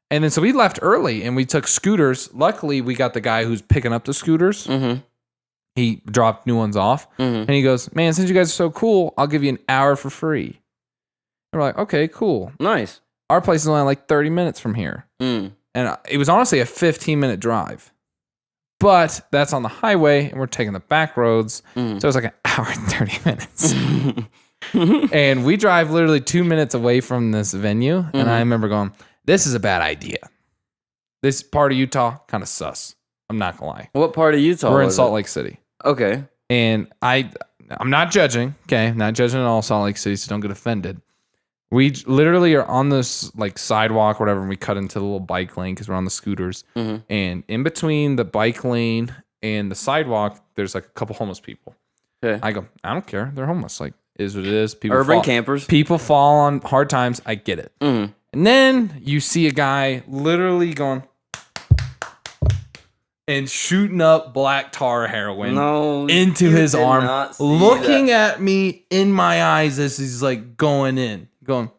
And then so we left early and we took scooters. Luckily, we got the guy who's picking up the scooters. He dropped new ones off. And he goes, man, since you guys are so cool, I'll give you an hour for free. And we're like, okay, cool. Nice. Our place is only like 30 minutes from here. And it was honestly a 15-minute drive. But that's on the highway, and we're taking the back roads. So it was like an hour and 30 minutes. And we drive literally 2 minutes away from this venue. And I remember going, this is a bad idea. This part of Utah, kind of sus. I'm not going to lie. What part of Utah? We're in Salt Lake City. Okay. And I'm not judging. Okay, I'm not judging at all Salt Lake City, so don't get offended. We literally are on this like sidewalk or whatever, and we cut into the little bike lane because we're on the scooters. And in between the bike lane and the sidewalk, there's like a couple homeless people. Okay. I go, I don't care. They're homeless. Like, is what it is. People Urban campers. People fall on hard times. I get it. And then you see a guy literally going and shooting up black tar heroin into his arm, looking at me in my eyes as he's like going in. And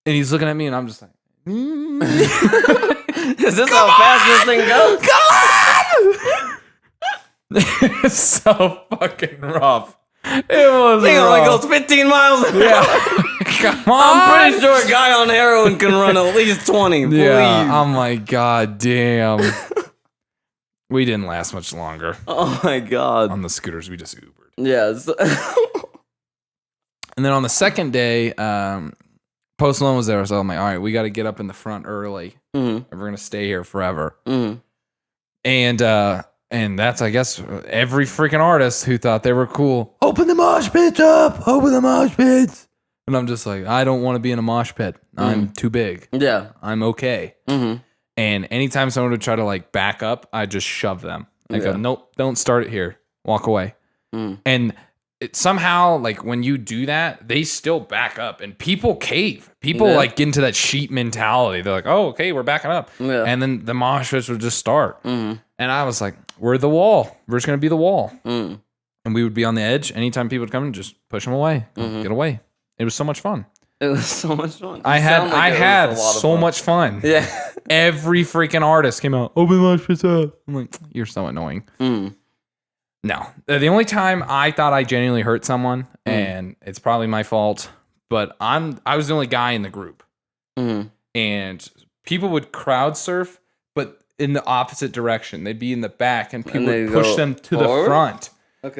he's looking at me, and I'm just like, is this how fast this thing goes? Come on! It's so fucking rough. It was thing only goes 15 miles an hour. Come on. I'm pretty sure a guy on heroin can run at least 20. Please. Yeah. I'm like, god damn. We didn't last much longer. Oh my god. On the scooters, we just Ubered. Yes. And then on the second day, Post Malone was there, so I'm like, all right, we got to get up in the front early. We're gonna stay here forever. And that's, I guess, every freaking artist who thought they were cool. Open the mosh pits up. Open the mosh pits. And I'm just like, I don't want to be in a mosh pit. I'm too big. Yeah, I'm okay. And anytime someone would try to like back up, I just shove them. I go, nope, don't start it here. Walk away. And it somehow, like, when you do that, they still back up, and people cave. People like get into that sheep mentality. They're like, "Oh, okay, we're backing up," and then the mosh pits would just start. And I was like, "We're the wall. We're just gonna be the wall." And we would be on the edge. Anytime people would come, just push them away, get away. It was so much fun. It was so much fun. I had so much fun. Yeah. Every freaking artist came out. Open the mosh pits up. I'm like, you're so annoying. No, the only time I thought I genuinely hurt someone, and it's probably my fault, but I was the only guy in the group, and people would crowd surf, but in the opposite direction. They'd be in the back, and people would push them to the front,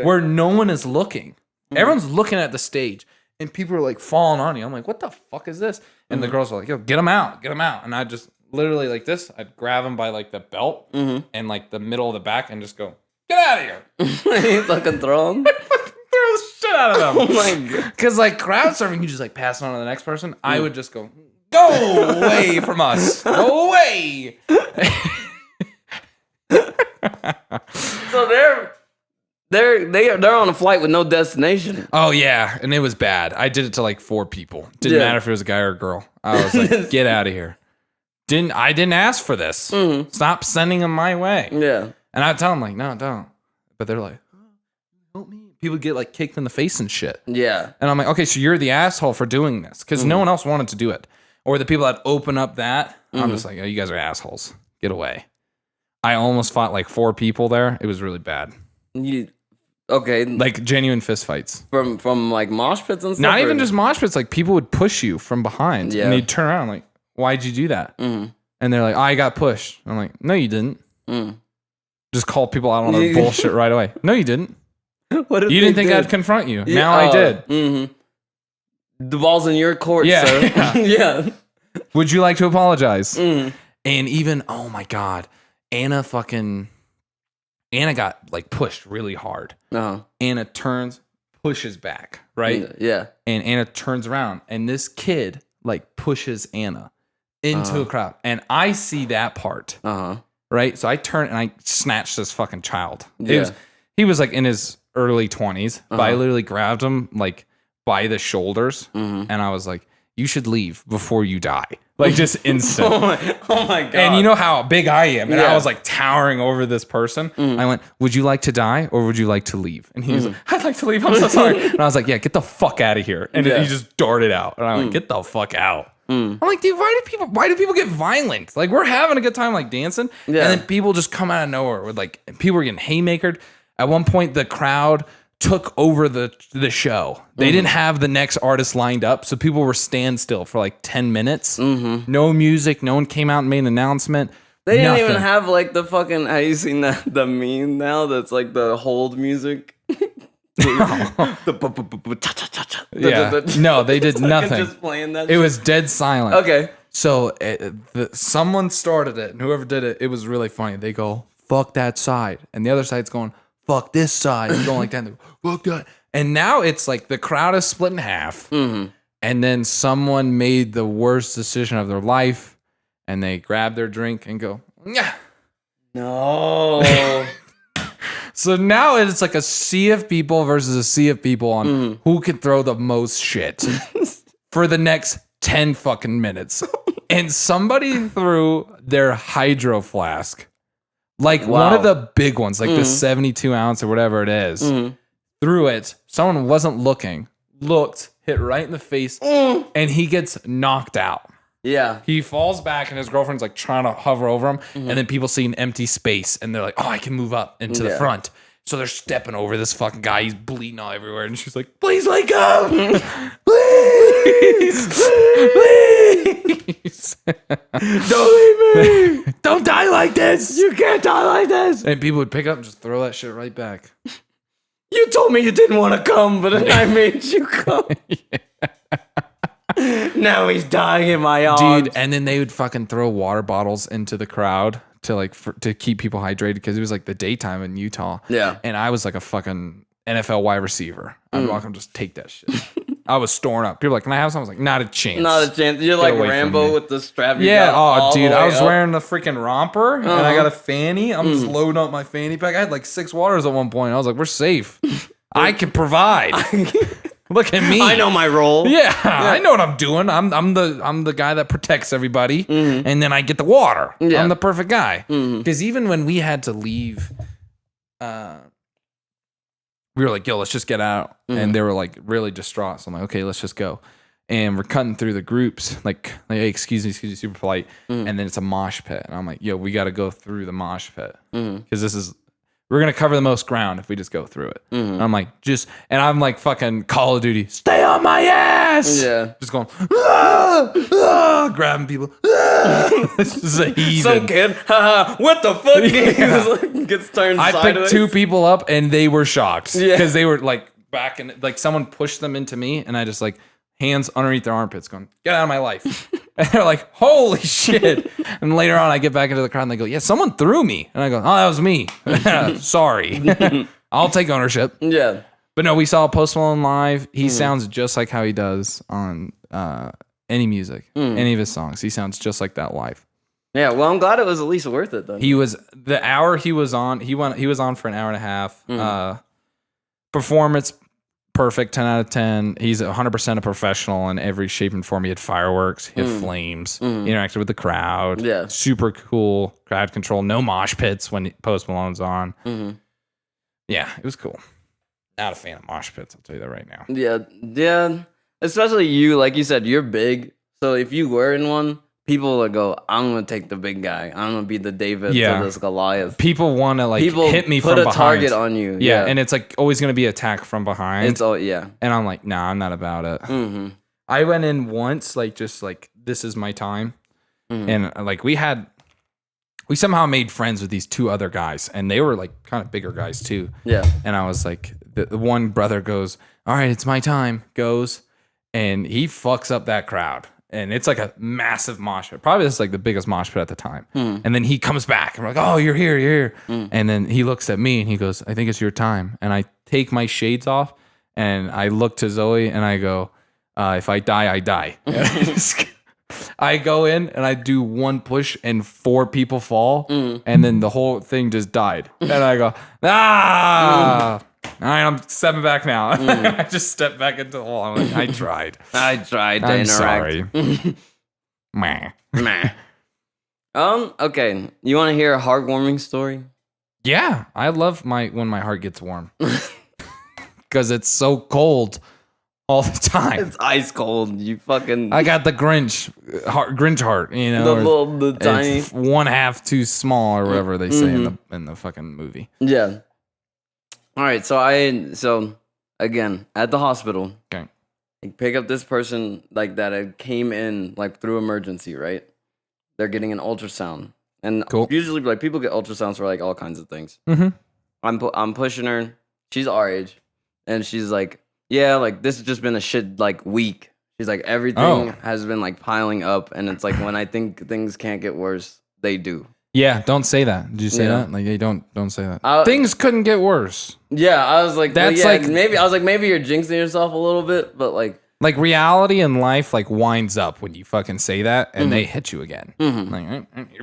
where no one is looking. Everyone's looking at the stage, and people are like falling on you. I'm like, what the fuck is this? And the girls are like, yo, get them out. And I just literally like this. I'd grab them by like the belt and like the middle of the back and just go, get out of here. You fucking throw them? Throw the shit out of them. Oh my God. Because like crowd surfing, you just like pass it on to the next person. I would just go away from us. Go away. So they're on a flight with no destination. Oh yeah, and it was bad. I did it to like 4 people. Didn't matter if it was a guy or a girl. I was like, get out of here. I didn't ask for this. Stop sending them my way. Yeah. And I tell them like, no, don't. But they're like, help me. People get like kicked in the face and shit. Yeah. And I'm like, okay, so you're the asshole for doing this because no one else wanted to do it. Or the people that open up that, I'm just like, oh, you guys are assholes. Get away. I almost fought like 4 people there. It was really bad. Okay. Like genuine fist fights. From like mosh pits and stuff? Not even just mosh pits. Like people would push you from behind. Yeah. And they'd turn around like, why'd you do that? And they're like, oh, I got pushed. I'm like, no, you didn't. Just call people out on their bullshit right away. No, you didn't. What you didn't think I'd confront you. Now I did. The ball's in your court, Yeah. sir. Yeah. Would you like to apologize? And even, oh my God, Anna got like pushed really hard. Anna turns, pushes back, right? Yeah. And Anna turns around, and this kid like pushes Anna into a crowd. And I see that part, right? So I turn and I snatch this fucking child. Yeah. He was like in his early 20s, but I literally grabbed him like by the shoulders, and I was like, you should leave before you die. Like just instant. Oh my God. And you know how big I am. And I was like towering over this person. I went, would you like to die or would you like to leave? And he was like, I'd like to leave. I'm so sorry. And I was like, yeah, get the fuck out of here. And he just darted out. And I'm like, get the fuck out. I'm like, dude, why do people get violent? Like we're having a good time like dancing. Yeah. And then people just come out of nowhere with like, people were getting haymakered. At one point, the crowd took over the show. They didn't have the next artist lined up, so people were standstill for like 10 minutes. No music. No one came out and made an announcement. They didn't even have like the fucking. Have you seen the meme now? That's like the hold music. Yeah. No, they did nothing. Just playing that. It was dead silent. Okay. So someone started it, and whoever did it, it was really funny. They go, "Fuck that side," and the other side's going, fuck this side, and going like that. And fuck that. And now it's like the crowd is split in half. And then someone made the worst decision of their life, and they grab their drink and go, yeah. No. So now it's like a sea of people versus a sea of people on who can throw the most shit for the next 10 fucking minutes. And somebody threw their hydro flask. Like one of the big ones, like the 72 ounce or whatever it is, threw it. Someone wasn't looking, looked, hit right in the face, and he gets knocked out. Yeah. He falls back, and his girlfriend's like trying to hover over him, and then people see an empty space, and they're like, oh, I can move up into the front. So they're stepping over this fucking guy. He's bleeding all everywhere, and she's like, please let go. Please. Please. Don't leave me. Don't die like this. You can't die like this. And people would pick up and just throw that shit right back. You told me you didn't want to come, but then I made you come. Now he's dying in my arms. Dude, and then they would fucking throw water bottles into the crowd to to keep people hydrated because it was like the daytime in Utah. Yeah. And I was like a fucking NFL wide receiver. I'd walk and just take that shit. I was storing up. People were like, can I have some? I was like, not a chance. Not a chance. You're like Rambo with the strap. Yeah. Oh, dude. I was wearing the freaking romper and I got a fanny. I'm just loading up my fanny pack. I had like 6 waters at one point. I was like, we're safe. I can provide. Look at me. I know my role. Yeah, I know what I'm doing. I'm the guy that protects everybody, and then I get the water. Yeah. I'm the perfect guy. Because even when we had to leave, we were like, "Yo, let's just get out," and they were like really distraught. So I'm like, "Okay, let's just go." And we're cutting through the groups, like hey, excuse me, super polite, and then it's a mosh pit, and I'm like, "Yo, we got to go through the mosh pit because we're going to cover the most ground if we just go through it." And I'm like, and I'm like fucking Call of Duty, stay on my ass. Yeah. Just going, grabbing people. This is a heathen. Some kid, what the fuck? Gets turned I sideways. picked 2 people up and they were shocked because they were like back and like someone pushed them into me, and I just like hands underneath their armpits, going, "Get out of my life!" And they're like, "Holy shit!" And later on, I get back into the crowd, and they go, "Yeah, someone threw me," and I go, "Oh, that was me. Sorry. I'll take ownership." Yeah. But no, we saw Post Malone live. He sounds just like how he does on any music, any of his songs. He sounds just like that live. Yeah, well, I'm glad it was at least worth it then. He was the hour he was on. He was on for an hour and a half. Performance perfect, 10 out of 10. He's 100% a professional in every shape and form. He had fireworks, he had flames, interacted with the crowd. Yeah, super cool crowd control. No mosh pits when Post Malone's on. Yeah, it was cool. Not a fan of mosh pits, I'll tell you that right now. Yeah. Especially you, like you said, you're big. So if you were in one, people would go, "I'm gonna take the big guy. I'm gonna be the David to this Goliath." People want to like hit me from behind. Put a target on you. Yeah, and it's like always gonna be attack from behind. It's all and I'm like, nah, I'm not about it. I went in once, like just like this is my time, and like we somehow made friends with these two other guys, and they were like kind of bigger guys too. Yeah, and I was like, the one brother goes, "All right, it's my time." Goes, and he fucks up that crowd. And it's like a massive mosh pit. Probably this is like the biggest mosh pit at the time. And then he comes back and we're like, "Oh, you're here. And then he looks at me and he goes, "I think it's your time." And I take my shades off and I look to Zoe and I go, "If I die, I die." I go in and I do one push and 4 people fall. And then the whole thing just died. And I go, "Ah." All right, I'm stepping back now. I just stepped back into the wall. I'm like, I tried to interact. Sorry. Meh. Okay. You want to hear a heartwarming story? Yeah, I love when my heart gets warm because it's so cold all the time. It's ice cold. You fucking. I got the Grinch heart. You know, the tiny. It's 1/2 too small or whatever they say in the fucking movie. Yeah. All right, so again at the hospital, okay, you pick up this person like that came in like through emergency, right? They're getting an ultrasound, and usually like people get ultrasounds for like all kinds of things. I'm pushing her. She's our age, and she's like, "Yeah, like this has just been a shit like week." She's like, "Everything has been like piling up, and it's like when I think things can't get worse, they do." Yeah, don't say that. Did you say that? Like, hey, don't say that. Things couldn't get worse. Yeah, I was like, maybe you're jinxing yourself a little bit, but like reality in life like winds up when you fucking say that, and they hit you again. Like,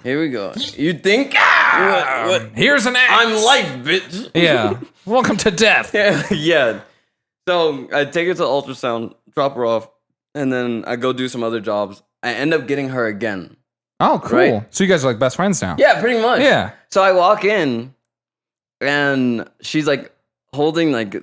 here we go. You think? What? Here's an axe. I'm life, bitch. Yeah. Welcome to death. Yeah. So I take her to ultrasound, drop her off, and then I go do some other jobs. I end up getting her again. Oh, cool. Right? So you guys are like best friends now. Yeah, pretty much. Yeah. So I walk in and she's like holding like,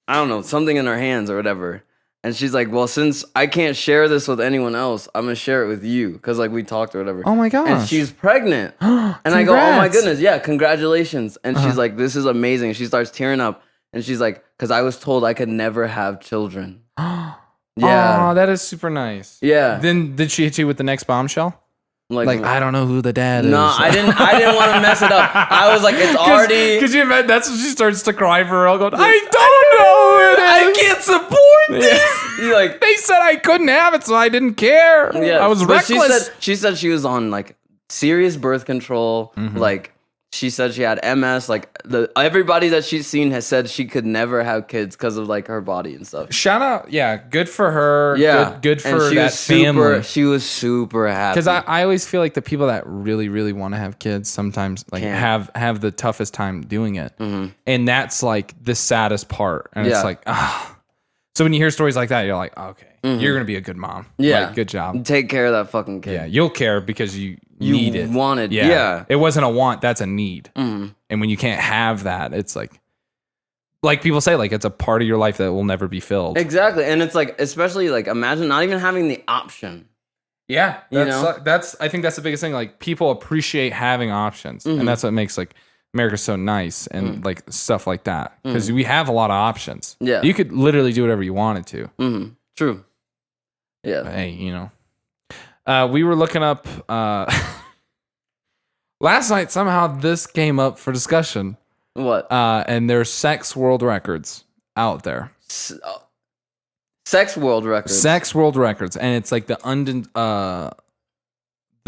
I don't know, something in her hands or whatever. And she's like, "Well, since I can't share this with anyone else, I'm going to share it with you." Because like we talked or whatever. Oh my gosh. And she's pregnant. And I go, "Oh my goodness. Yeah, congratulations." And she's like, "This is amazing." She starts tearing up. And she's like, "Because I was told I could never have children." Yeah. Oh, that is super nice. Yeah. Then did she hit you with the next bombshell? Like I don't know who the dad is. No, I didn't want to mess it up. I was like, it's already. Because you imagine that's when she starts to cry for real. Going, I don't know who it is. I can't support this. You're like, they said I couldn't have it, so I didn't care. Yeah, I was reckless. She said she was on like serious birth control. Like she said she had MS. Like everybody that she's seen has said she could never have kids because of like her body and stuff. Shout out, yeah, good for her. Yeah, good for that family. She was super happy. Because I always feel like the people that really, really want to have kids sometimes like have the toughest time doing it, and that's like the saddest part. And it's like, so when you hear stories like that, you're like, okay, you're gonna be a good mom. Yeah, like, good job. Take care of that fucking kid. Yeah, you'll care because you need it. Wanted. Yeah. It wasn't a want, that's a need. And when you can't have that, it's like people say, like it's a part of your life that will never be filled. Exactly. And it's like, especially like imagine not even having the option. Yeah. That's I think that's the biggest thing. Like people appreciate having options. And that's what makes like America so nice and like stuff like that. Because we have a lot of options. Yeah. You could literally do whatever you wanted to. True. Yeah. But hey, you know. We were looking up last night. Somehow this came up for discussion. What? And there's sex world records. out there. Sex world records. Sex world records, and it's like they're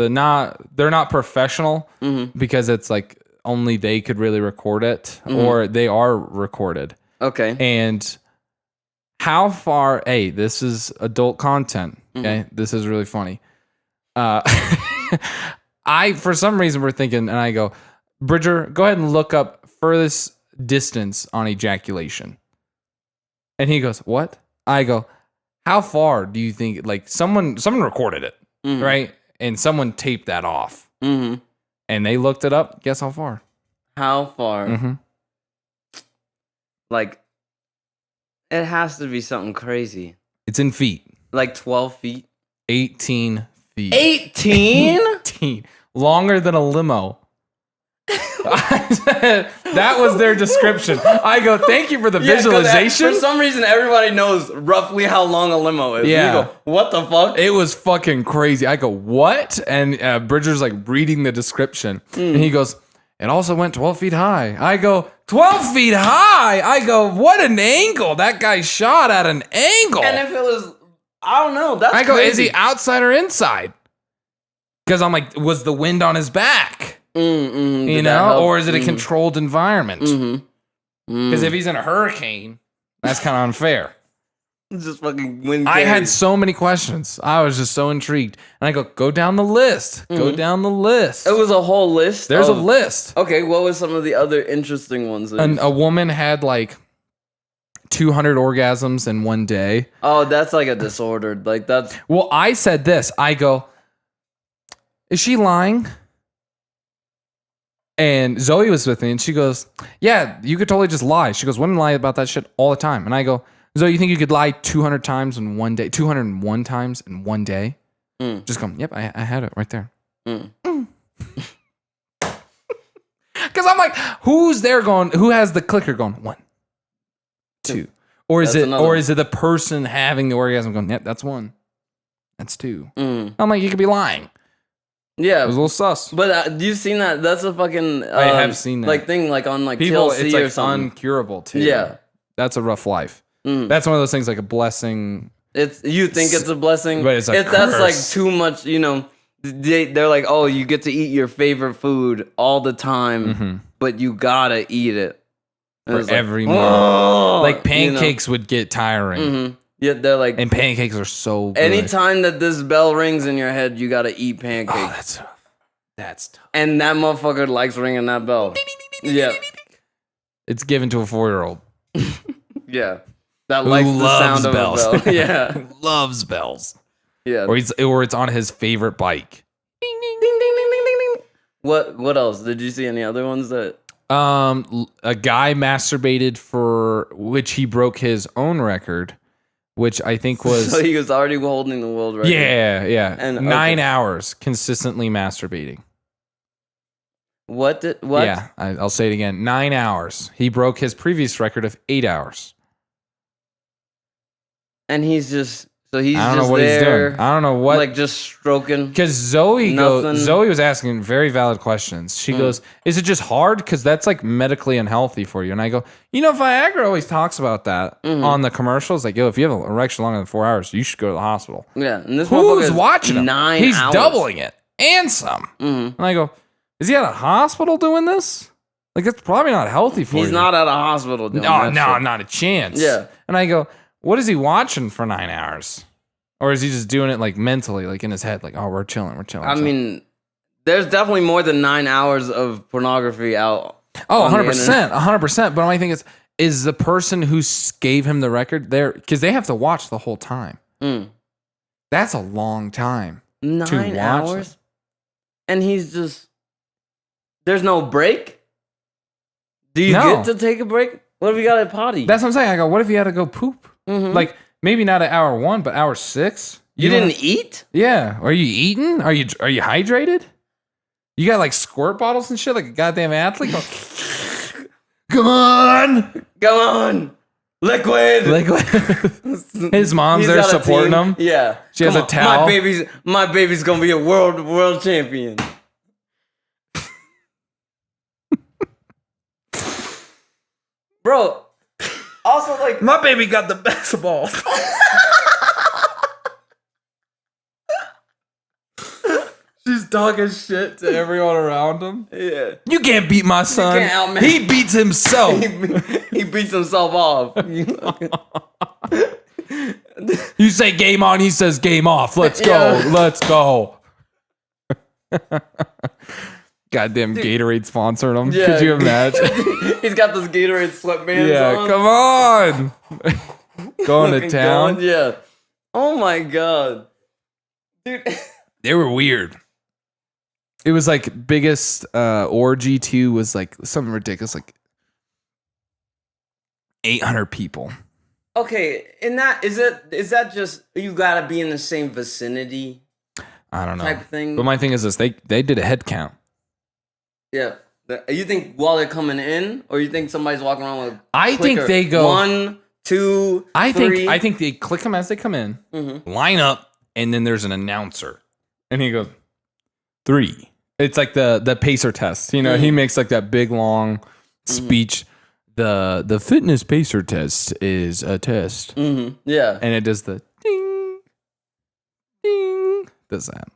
not professional because it's like only they could really record it, or they are recorded. Okay. And how far? Hey, this is adult content. Okay, this is really funny. For some reason, we're thinking, and I go, Bridger, go ahead and look up furthest distance on ejaculation. And he goes, what? I go, how far do you think? Like someone recorded it, right? And someone taped that off. And they looked it up. Guess how far? How far? Like, it has to be something crazy. It's in feet. Like 12 feet? 18 feet. 18? 18. Longer than a limo. That was their description. I go, thank you for the visualization. For some reason, everybody knows roughly how long a limo is. Yeah. You go, what the fuck? It was fucking crazy. I go, what? And Bridger's like reading the description. And he goes, it also went 12 feet high. I go, 12 feet high? I go, what an angle. That guy shot at an angle. And if it was, I don't know. That's I go, crazy. is he outside or inside? Because I'm like, was the wind on his back? You know, or is it a controlled environment? Because if he's in a hurricane, that's kind of unfair. Just fucking wind. I had so many questions. I was just so intrigued, and I go down the list. Go down the list. It was a whole list. There's a list. Okay, what was some of the other interesting ones? And a woman had like 200 orgasms in one day. Oh, that's like a disordered. Like that's. Well, I said this. I go, is she lying? And Zoe was with me, and she goes, yeah, you could totally just lie. She goes, women lie about that shit all the time. And I go, Zoe, you think you could lie 200 times in one day? 201 times in one day? Just go, yep, I had it right there. Because I'm like, who's there going, who has the clicker going, 1, 2. Or is it the person having the orgasm going, yep, that's 1. That's 2. I'm like, you could be lying. Yeah, it was a little sus. But you've seen that? That's a fucking. I have seen that. Like thing, like on like people. TLC It's like or something. uncurable too. Yeah, that's a rough life. That's one of those things like a blessing. You think it's a blessing, but it's a curse. That's like too much. You know, they're like, oh, you get to eat your favorite food all the time, but you gotta eat it for every meal. Like pancakes would get tiring. Yeah, they're like, and pancakes are so good. Anytime that this bell rings in your head, you gotta eat pancakes. Oh, that's tough. And that motherfucker likes ringing that bell. Yeah. It's given to a 4-year-old. Yeah. That likes the sound of bells. a bell. Yeah. Loves bells. Yeah. Or it's on his favorite bike. Ding, ding, ding, ding, ding, ding, ding, ding. What else? Did you see any other ones that... A guy masturbated for which he broke his own record. Which I think was... So he was already holding the world record. Yeah. And 9 hours consistently masturbating. What? Yeah, I'll say it again. 9 hours. He broke his previous record of 8 hours. And he's just... So he's I don't just know what there, he's doing. I don't know what... Like just stroking. Because Zoe was asking very valid questions. She goes, is it just hard? Because that's like medically unhealthy for you. And I go, Viagra always talks about that on the commercials. Like, yo, if you have an erection longer than 4 hours, you should go to the hospital. Yeah. And this who's watching him? 9 He's hours. doubling it and some. And I go, is he at a hospital doing this? Like, that's probably not healthy for you. He's not at a hospital doing that shit. Not a chance. Yeah. And I go, what is he watching for 9 hours? Or is he just doing it like mentally, like in his head, like, oh, we're chilling. I mean, there's definitely more than 9 hours of pornography out. Oh, 100%. 100%. But my thing is the person who gave him the record there, because they have to watch the whole time. That's a long time. 9 hours? And he's just, there's no break? Do you get to take a break? What if you got a potty? That's what I'm saying. I go, what if you had to go poop? Like, maybe not at hour 1, but hour 6. You didn't eat? Yeah. Are you eating? Are you hydrated? You got like squirt bottles and shit like a goddamn athlete? Come on. Liquid. His mom's there supporting him. Yeah. She has a towel. My baby's gonna be a world champion. Bro, Also, like, my baby got the best balls. She's talking shit to everyone around him. Yeah. You can't beat my son. can't out-man- He beats himself. he beats himself off. You say game on, he says game off. Let's go. Let's go. Goddamn Gatorade sponsored him. Yeah. Could you imagine? He's got those Gatorade sweatbands Yeah, on. come on. Going to town. Yeah. Oh my god. Dude. They were weird. It was like biggest orgy too was like something ridiculous, like 800 people. Okay, in that is that just you gotta be in the same vicinity I don't know. type thing? But my thing is this: they did a head count. Yeah. You think while they're coming in, or you think somebody's walking around with? I think they go 1, 2, 3. I think they click them as they come in, line up, and then there's an announcer, and he goes 3. It's like the pacer test. You know, he makes like that big long speech. The fitness pacer test is a test. Yeah. And it does the ding, ding. Does that.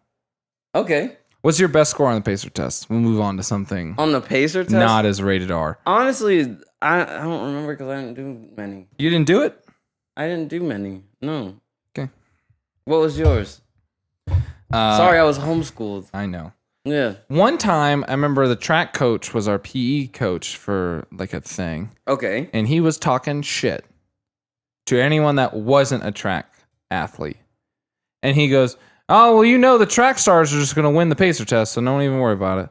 Okay. What's your best score on the pacer test? We'll move on to something On the pacer test? not as rated R. Honestly, I don't remember because I didn't do many. You didn't do it? I didn't do many. No. Okay. What was yours? Sorry, I was homeschooled. I know. Yeah. One time, I remember the track coach was our PE coach for like a thing. Okay. And he was talking shit to anyone that wasn't a track athlete. And he goes, oh, well, you know, the track stars are just going to win the pacer test, so don't even worry about it.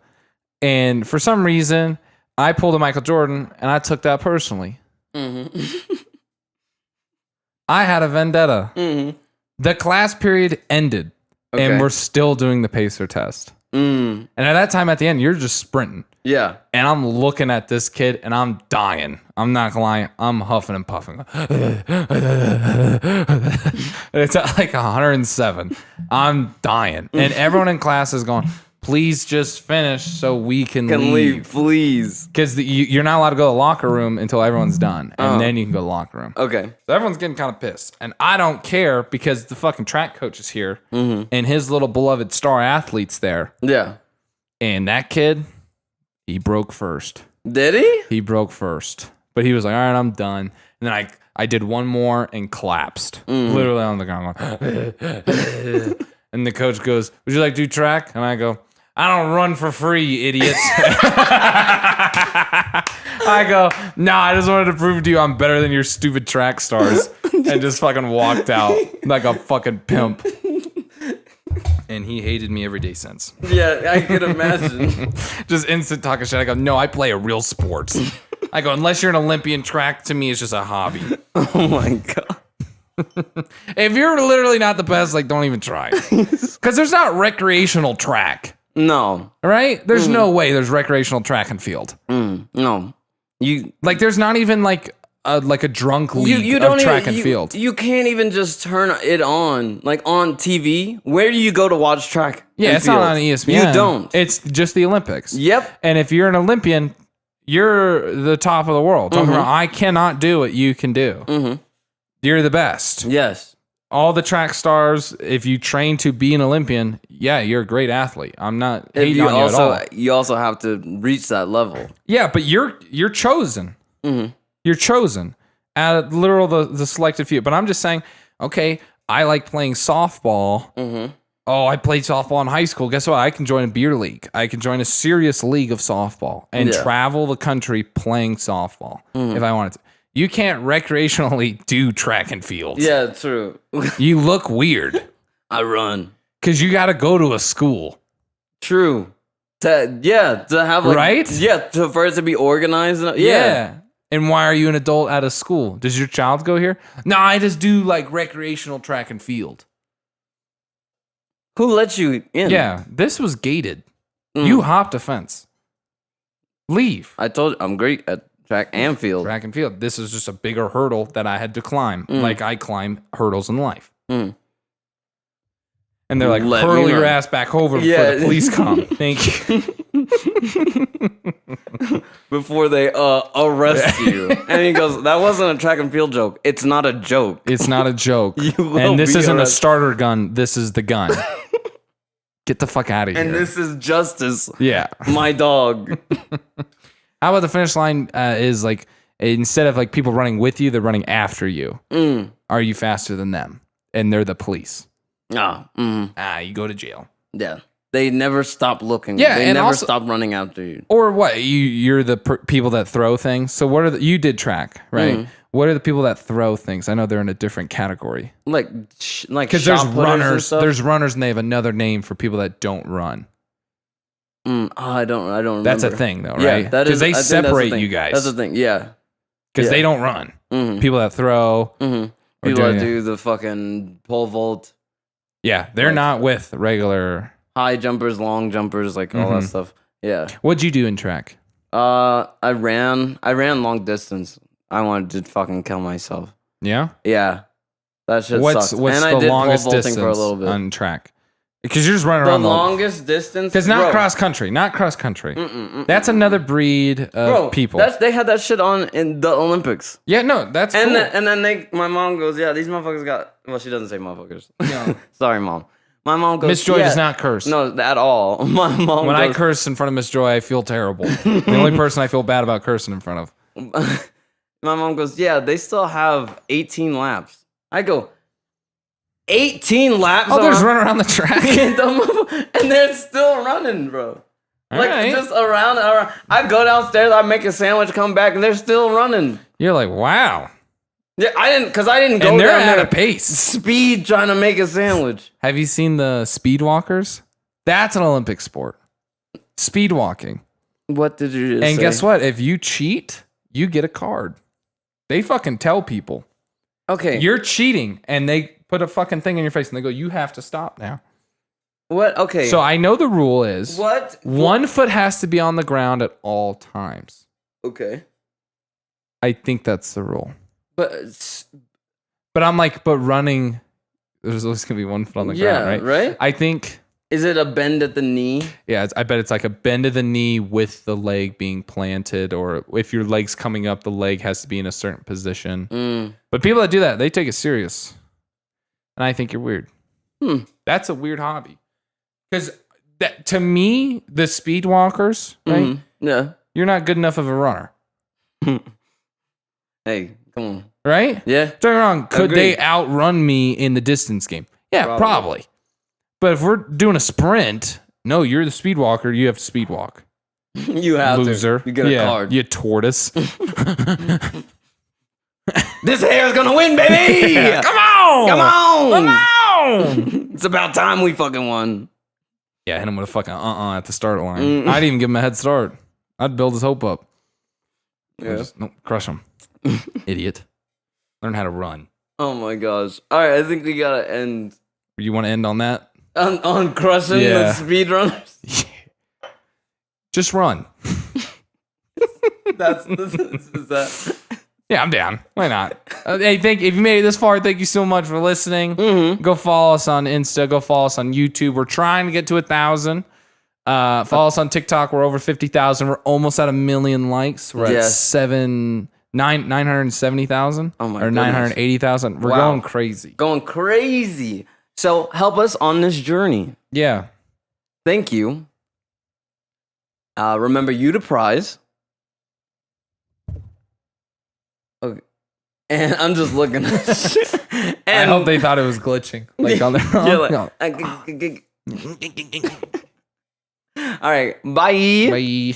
And for some reason, I pulled a Michael Jordan, and I took that personally. I had a vendetta. The class period ended, and we're still doing the pacer test. And at that time, at the end, you're just sprinting. Yeah. And I'm looking at this kid, and I'm dying. I'm not gonna lie. I'm huffing and puffing. It's at like 107. I'm dying. And everyone in class is going, please just finish so we can leave. Please. Because you're not allowed to go to the locker room until everyone's done. And then you can go to the locker room. Okay. So everyone's getting kind of pissed. And I don't care because the fucking track coach is here. And his little beloved star athlete's there. Yeah. And that kid, he broke first. Did he? He broke first. But he was like, all right, I'm done. And then I did one more and collapsed. Literally on the ground. And the coach goes, would you like to do track? And I go, I don't run for free, you idiots. I go, nah, I just wanted to prove to you I'm better than your stupid track stars. And just fucking walked out like a fucking pimp. And he hated me every day since. Yeah, I could imagine. Just instant talking shit. I go, no, I play a real sport. I go, unless you're an Olympian, track to me is just a hobby. Oh my god. If you're literally not the best, like, don't even try. Because there's not recreational track. No. Right? There's no way there's recreational track and field. No. Like, there's not even like a drunk league of track and field. You can't even just turn it on, like on TV. Where do you go to watch track? Yeah, and it's field? not on ESPN. You don't. It's just the Olympics. Yep. And if you're an Olympian, you're the top of the world. Talking about, I cannot do what you can do. You're the best. Yes. All the track stars, if you train to be an Olympian, yeah, you're a great athlete. I'm not hating on you at all. You also have to reach that level. Yeah, but you're chosen. You're chosen at literal the selected few. But I'm just saying, okay, I like playing softball. Oh, I played softball in high school. Guess what? I can join a beer league. I can join a serious league of softball and travel the country playing softball if I wanted to. You can't recreationally do track and field. Yeah, true. You look weird. I run. Because you got to go to a school. True. To have like, right? Yeah, for it to be organized. Yeah. And why are you an adult at a school? Does your child go here? No, I just do like recreational track and field. Who let you in? Yeah, this was gated. You hopped a fence. Leave. I told you, I'm great at track and field. Track and field. This is just a bigger hurdle that I had to climb. Like I climb hurdles in life. And they're like, hurl your ass back over before the police come. Thank you. before they arrest you. And he goes, that wasn't a track and field joke. It's not a joke. It's not a joke. And this isn't a starter gun. This is the gun. Get the fuck out of here. And this is Justice. Yeah. My dog. How about the finish line is like, instead of like people running with you, they're running after you. Are you faster than them? And they're the police. You go to jail. Yeah. They never stop looking. Yeah, they and never also, stop running after you. Or what? You're the people that throw things. So what are you did track, right? What are the people that throw things? I know they're in a different category. Like because there's runners. There's runners, and they have another name for people that don't run. I don't remember. That's a thing, though, right? Because they separate you guys. That's the thing. Yeah. Because they don't run. People that throw. People that do the fucking pole vault. Yeah, they're not with regular high jumpers, long jumpers, like all that stuff. Yeah. What'd you do in track? I ran long distance. I wanted to fucking kill myself. Yeah? Yeah. That shit sucks. What's and the longest distance for a little bit. on track? Because you're just running around the longest distance. Because not cross country. That's another breed of people. They had that shit on in the Olympics. Yeah, no, that's cool. And then my mom goes, yeah, these motherfuckers got. Well, she doesn't say motherfuckers. No. Sorry, Mom. My mom goes. Miss Joy does not curse. No, at all. My mom. When I curse in front of Miss Joy, I feel terrible. The only person I feel bad about cursing in front of. My mom goes, yeah, they still have 18 laps. I go, 18 laps? Oh, there's running around the track. And they're still running, bro. Just around. I go downstairs, I make a sandwich, come back, and they're still running. You're like, wow. Yeah, I didn't go and they're down at there a pace. Speed trying to make a sandwich. Have you seen the speed walkers? That's an Olympic sport. Speed walking. What did you just say? And guess what? If you cheat, you get a card. They fucking tell people. Okay. You're cheating, and they put a fucking thing in your face, and they go, you have to stop now. What? Okay. So I know the rule is what? 1 foot has to be on the ground at all times. Okay. I think that's the rule. But I'm like, but running, there's always going to be 1 foot on the ground, right? Right? I think. Is it a bend at the knee? Yeah, I bet it's like a bend of the knee with the leg being planted, or if your leg's coming up, the leg has to be in a certain position. But people that do that, they take it serious. And I think you're weird. That's a weird hobby. Because to me, the speed walkers, right? Yeah. You're not good enough of a runner. Hey, come on. Right? Yeah. Don't get me wrong. Could they outrun me in the distance game? Yeah, probably. But if we're doing a sprint, no, you're the speed walker. You have to speed walk. You have loser. You get a card. You tortoise. This hair's gonna win, baby! Come on! Come on! Come on! It's about time we fucking won. Yeah, hit him with a fucking at the start line. I'd even give him a head start. I'd build his hope up. Yeah. Crush him. Idiot. Learn how to run. Oh my gosh. Alright, I think we gotta end. You want to end on that? On crushing the speedrunners? Yeah. Just run. Is that... Yeah, I'm down. Why not? Hey, if you made it this far, thank you so much for listening. Go follow us on Insta. Go follow us on YouTube. We're trying to get to 1,000. Follow us on TikTok. We're over 50,000. We're almost at 1 million likes. We're at 970,000. Oh my or 980,000. We're going crazy. Going crazy. So help us on this journey. Yeah. Thank you. Remember you to prize. Okay. And I'm just looking at shit. I hope they thought it was glitching. Like on their All right. Bye. Bye.